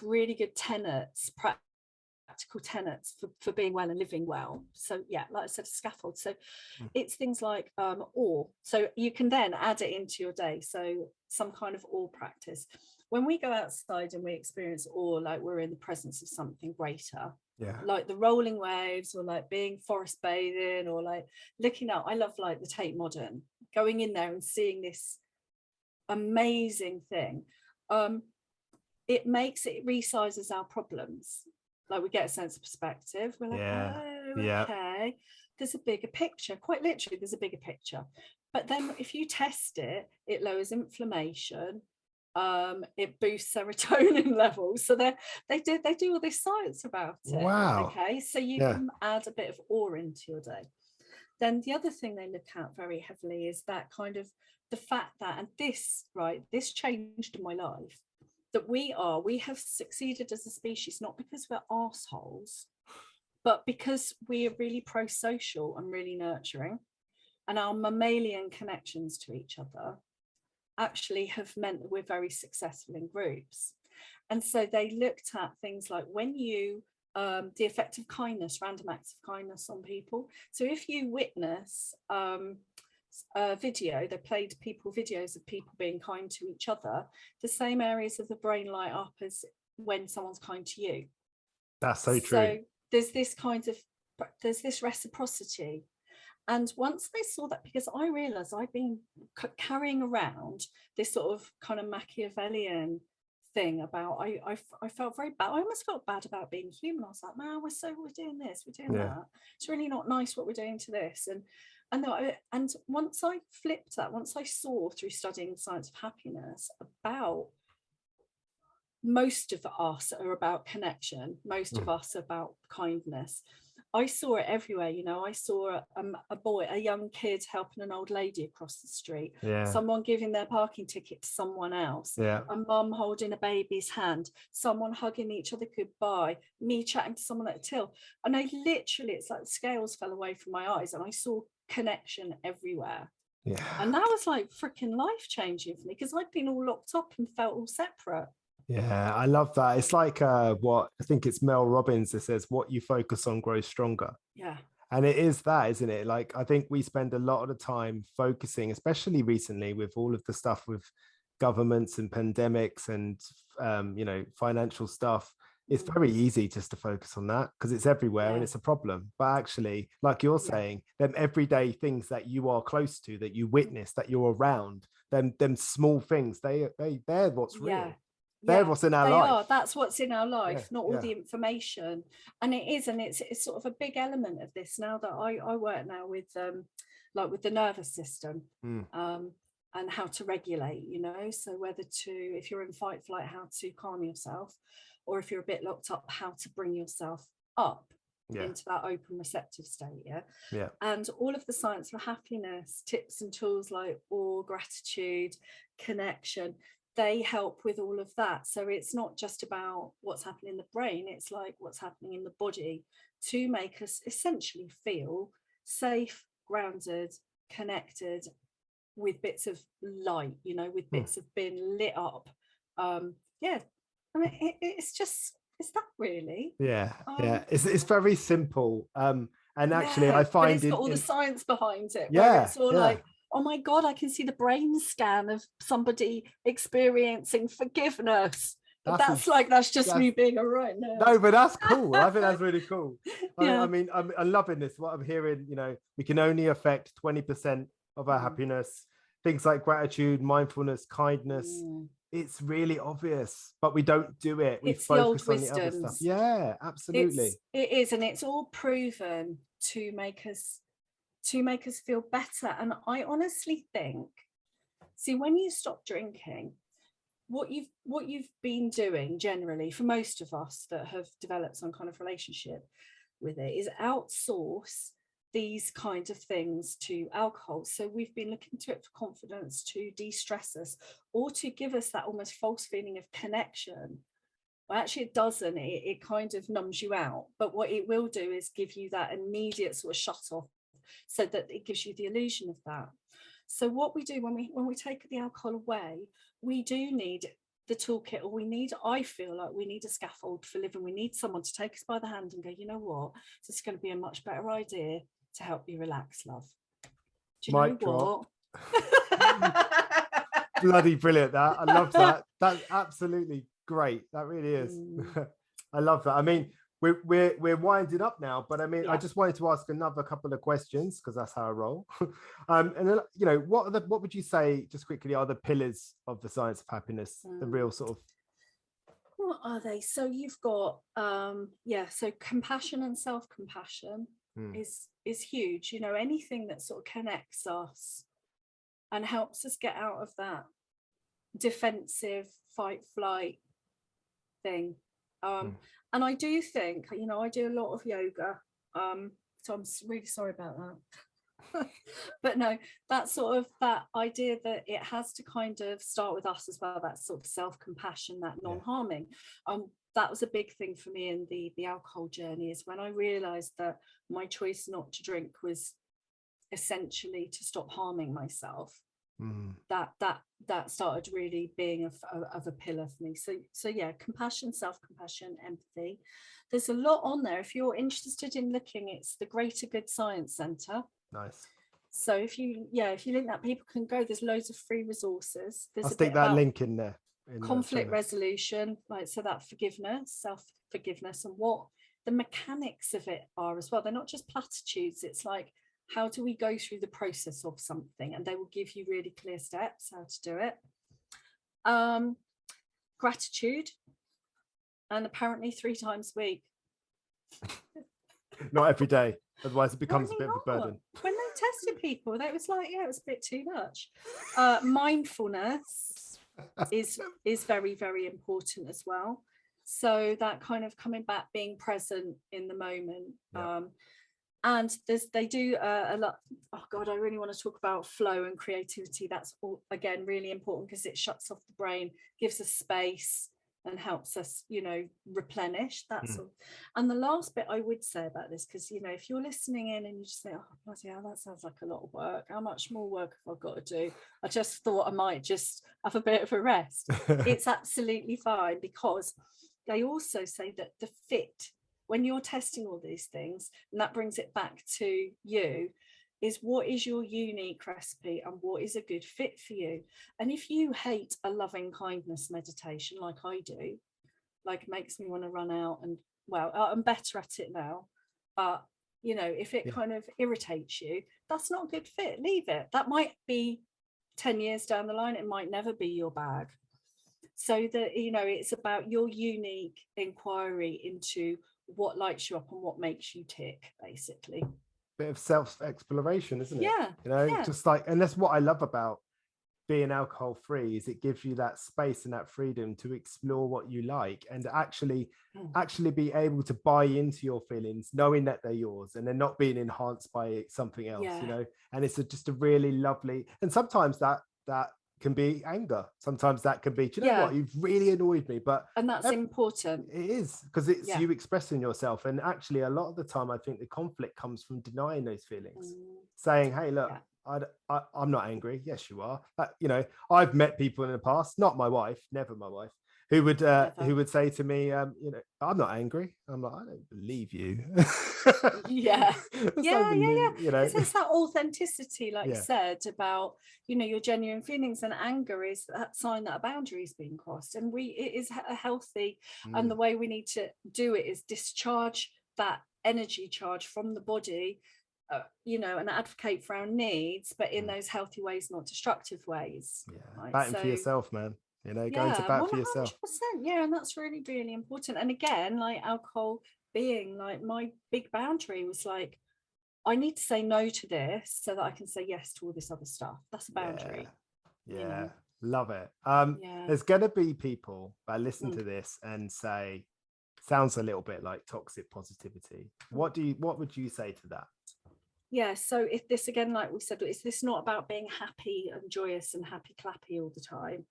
really good tenets, practical tenets for being well and living well. So yeah, like I said, scaffold. So it's things like awe. So you can then add it into your day. So some kind of awe practice. When we go outside and we experience awe, like we're in the presence of something greater, like the rolling waves, or like being forest bathing, or like looking up. I love like the Tate Modern, going in there and seeing this amazing thing. It resizes our problems. Like we get a sense of perspective. We're like, oh, okay, there's a bigger picture. Quite literally, there's a bigger picture. But then if you test it, it lowers inflammation. It boosts serotonin levels. So they do all this science about it. Wow. Okay, so you can add a bit of awe into your day. Then the other thing they look at very heavily is that kind of the fact that, and this changed in my life, that we have succeeded as a species, not because we're arseholes, but because we are really pro-social and really nurturing, and our mammalian connections to each other actually have meant that we're very successful in groups. And so they looked at things like when you the effect of kindness, random acts of kindness on people. So if you witness a video, they played people videos of people being kind to each other, the same areas of the brain light up as when someone's kind to you. That's so true. So there's this reciprocity. And once they saw that, because I realized I'd been carrying around this sort of kind of Machiavellian thing about, I felt very bad. I almost felt bad about being human. I was like, man, we're doing this, we're doing that. It's really not nice what we're doing to this. And once I flipped that, once I saw through studying the science of happiness about most of us are about connection, most of us are about kindness. I saw it everywhere, you know. I saw a young kid helping an old lady across the street, someone giving their parking ticket to someone else, a mum holding a baby's hand, someone hugging each other goodbye, me chatting to someone at a till. And I literally, it's like the scales fell away from my eyes and I saw connection everywhere. And that was like freaking life changing for me, because I'd been all locked up and felt all separate. Yeah, I love that. It's like what I think it's Mel Robbins that says, what you focus on grows stronger. Yeah. And it is that, isn't it? Like, I think we spend a lot of the time focusing, especially recently with all of the stuff with governments and pandemics and, financial stuff. It's Mm. very easy just to focus on that because it's everywhere and Yeah. it's a problem. But actually, like you're Yeah. saying, them everyday things that you are close to, that you witness, that you're around, them small things, they're what's Yeah. real. They're Yeah, what's in our they life. are. That's what's in our Yeah, life, not all yeah. the information. And it is, and it's sort of a big element of this now that I work now with like with the nervous system, Mm, and how to regulate, so whether to, if you're in fight flight, how to calm yourself, or if you're a bit locked up, how to bring yourself up yeah, into that open receptive state. Yeah. yeah. And all of the science for happiness, tips and tools like gratitude, connection, they help with all of that. So it's not just about what's happening in the brain, it's like what's happening in the body to make us essentially feel safe, grounded, connected, with bits of light, with Mm. bits of being lit up. Yeah, I mean, it's that really. Yeah, yeah. Um, It's very simple. And actually I Yeah, but find it's got in, all the science behind it, where yeah, it's all yeah, like, oh my God, I can see the brain scan of somebody experiencing forgiveness. But that's that's like, that's just that's me being a right nerd. no, but that's cool. I think that's really cool. I Yeah. mean, I'm loving this. What I'm hearing, we can only affect 20% of our Mm. happiness. Things like gratitude, mindfulness, kindness. Mm. It's really obvious, but we don't do it. We It's the old focus on the other stuff. wisdoms. Yeah, absolutely. It is, and it's all proven to make us feel better. And I honestly think, see, when you stop drinking, what you've been doing generally for most of us that have developed some kind of relationship with it is outsource these kinds of things to alcohol. So we've been looking to it for confidence, to de-stress us, or to give us that almost false feeling of connection. Well, actually it doesn't. It kind of numbs you out, but what it will do is give you that immediate sort of shut off, so that it gives you the illusion of that. So what we do when we take the alcohol away, we do need the toolkit, or I feel like we need a scaffold for living. We need someone to take us by the hand and go, you know what, this is going to be a much better idea to help you relax, love. Do you know Mic drop. what? Bloody brilliant. That I love that. That's absolutely great. That really is. I love that. I mean, we're winding up now, but I mean, I just wanted to ask another couple of questions because that's how I roll. And then, what would you say, just quickly, are the pillars of the science of happiness? The real sort of. What are they? So you've got so compassion and self-compassion is huge. Anything that sort of connects us and helps us get out of that defensive fight flight thing. And I do think, I do a lot of yoga, so I'm really sorry about that. But no, that sort of, that idea that it has to kind of start with us as well, that sort of self-compassion, that non-harming. That was a big thing for me in the alcohol journey, is when I realized that my choice not to drink was essentially to stop harming myself. That started really being of a pillar for me. So yeah, compassion, self-compassion, empathy. There's a lot on there. If you're interested in looking, it's the Greater Good Science Centre. Nice. So if you link that, people can go. There's loads of free resources. There's I'll stick that link in there. Conflict resolution, like, so that forgiveness, self-forgiveness, and what the mechanics of it are as well. They're not just platitudes. It's like, how do we go through the process of something? And they will give you really clear steps how to do it. Gratitude, and apparently 3 times a week. Not every day, otherwise it becomes a bit of a burden. When they tested people, that was like, it was a bit too much. Mindfulness is very, very important as well. So that kind of coming back, being present in the moment. And they do a lot. Oh God, I really want to talk about flow and creativity. That's all, again, really important, because it shuts off the brain, gives us space, and helps us, replenish. That's all. And the last bit I would say about this, because if you're listening in and you just think, oh bloody hell, that sounds like a lot of work, how much more work have I got to do? I just thought I might just have a bit of a rest. It's absolutely fine, because they also say that the fit, when you're testing all these things, and that brings it back to you, is what is your unique recipe and what is a good fit for you. And if you hate a loving kindness meditation like I do, like it makes me want to run out, and well, I'm better at it now, but if it kind of irritates you, that's not a good fit. Leave it. That might be 10 years down the line, it might never be your bag. So that it's about your unique inquiry into what lights you up and what makes you tick, basically. Bit of self-exploration, isn't it? Yeah. Just like, and that's what I love about being alcohol free, is it gives you that space and that freedom to explore what you like, and actually be able to buy into your feelings, knowing that they're yours and they're not being enhanced by something else. And it's just a really lovely, and sometimes that can be anger, sometimes that can be, do you know what, you've really annoyed me, and that's important. It is, because it's you expressing yourself. And actually a lot of the time I think the conflict comes from denying those feelings, saying, hey, look, I'm not angry. Yes, you are. I've met people in the past, not my wife, never my wife, who would say to me, I'm not angry. I'm like, I don't believe you. It's that authenticity, like you said, about your genuine feelings, and anger is that sign that a boundary is being crossed, and it is a healthy, and the way we need to do it is discharge that energy charge from the body, and advocate for our needs, but in those healthy ways, not destructive ways. Batting for yourself, man. Going to bat for yourself. 100%. And that's really, really important. And again, like alcohol being like my big boundary was like, I need to say no to this so that I can say yes to all this other stuff. That's a boundary. Love it. There's gonna be people that listen to this and say, sounds a little bit like toxic positivity. What would you say to that? So if this, again, like we said, is this not about being happy and joyous and happy clappy all the time?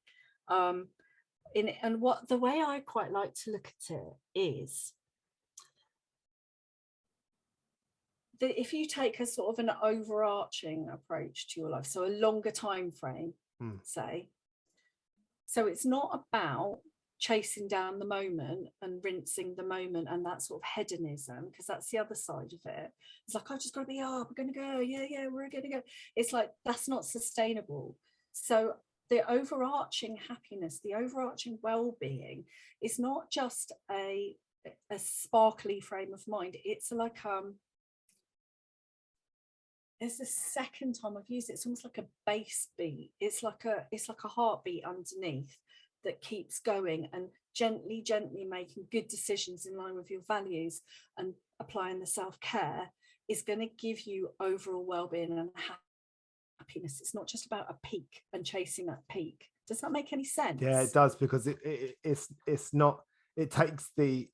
And what the way I quite like to look at it is that if you take a sort of an overarching approach to your life, so a longer time frame, say, so it's not about chasing down the moment and rinsing the moment and that sort of hedonism, because that's the other side of it. It's like, I've just got to be up, we're going to go, we're going to go. It's like, that's not sustainable. So the overarching happiness, the overarching well-being is not just a sparkly frame of mind. It's like it's the second time I've used it. It's almost like a bass beat. It's like a heartbeat underneath that keeps going, and gently making good decisions in line with your values and applying the self-care is going to give you overall well-being and happiness. It's not just about a peak and chasing that peak. Does that make any sense? Yeah, it does, because it's not, it takes the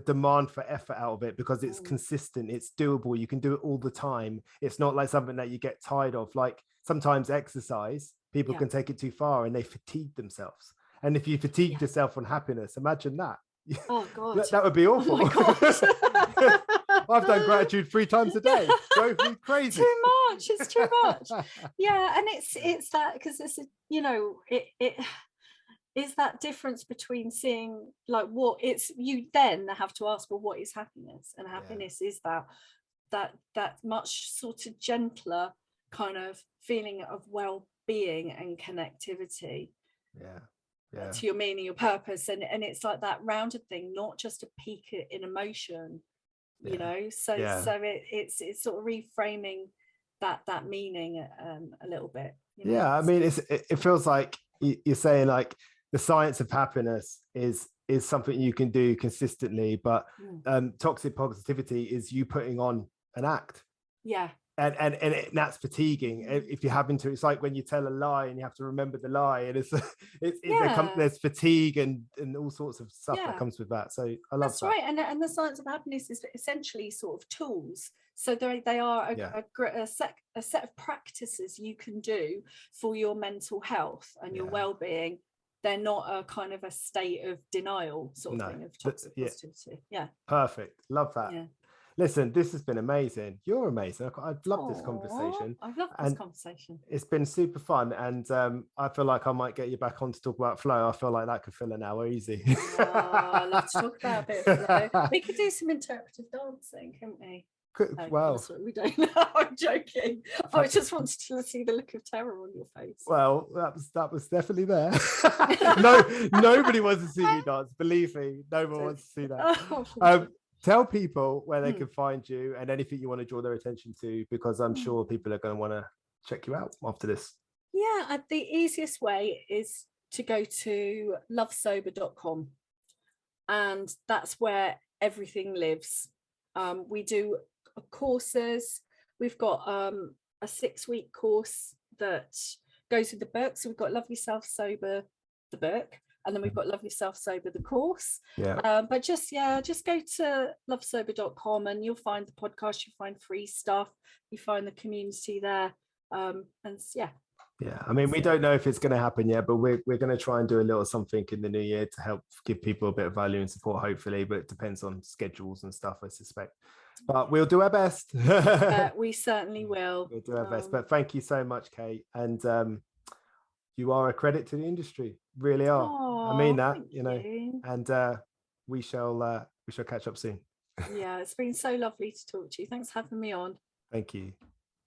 demand for effort out of it, because it's consistent, it's doable, you can do it all the time. It's not like something that you get tired of. Like sometimes exercise, people can take it too far and they fatigue themselves. And if you fatigue yourself on happiness, imagine that. Oh God, that would be awful. Oh my God. I've done gratitude 3 times a day. Drove me crazy. Too much. It's too much. And it's that, because it's it is that difference between seeing like what it's, you then have to ask, well, what is happiness? And happiness is that much sort of gentler kind of feeling of well-being and connectivity to your meaning, your purpose, and it's like that rounded thing, not just a peak in emotion, so it's sort of reframing that meaning a little bit. I mean, it feels like you're saying like the science of happiness is something you can do consistently, but toxic positivity is you putting on an act. And that's fatiguing if you're having to. It's like when you tell a lie and you have to remember the lie, and there's fatigue and all sorts of stuff that comes with that. So I love that. That's right. And the science of happiness is essentially sort of tools. So they are a set of practices you can do for your mental health and your well-being they're not a kind of a state of denial sort of No, thing, of toxic positivity. Yeah. Perfect. Love that. Yeah. Listen, this has been amazing. You're amazing. I've loved this conversation. I've loved this conversation. It's been super fun, and I feel like I might get you back on to talk about flow. I feel like that could fill an hour easy. I love to talk about a bit of flow. We could do some interpretive dancing, couldn't we? Well, we don't know. I'm joking. I just wanted to see the look of terror on your face. Well, that was definitely there. No, nobody wants to see me dance. Believe me, no one wants to see that. Tell people where they can find you and anything you want to draw their attention to, because I'm sure people are going to want to check you out after this. Yeah, the easiest way is to go to lovesober.com, and that's where everything lives. We do courses. We've got a 6-week course that goes with the book. So we've got Love Yourself Sober, the book, and then we've got Love Yourself Sober, the course. But just go to lovesober.com and you'll find the podcast, you'll find free stuff, you find the community there. I mean, we don't know if it's going to happen yet, but we're going to try and do a little something in the new year to help give people a bit of value and support, hopefully, but it depends on schedules and stuff, I suspect. But we'll do our best. We certainly will. We'll do our best. But thank you so much, Kate. And you are a credit to the industry, really are. I mean that, you know. And we shall catch up soon. Yeah, it's been so lovely to talk to you. Thanks for having me on. Thank you.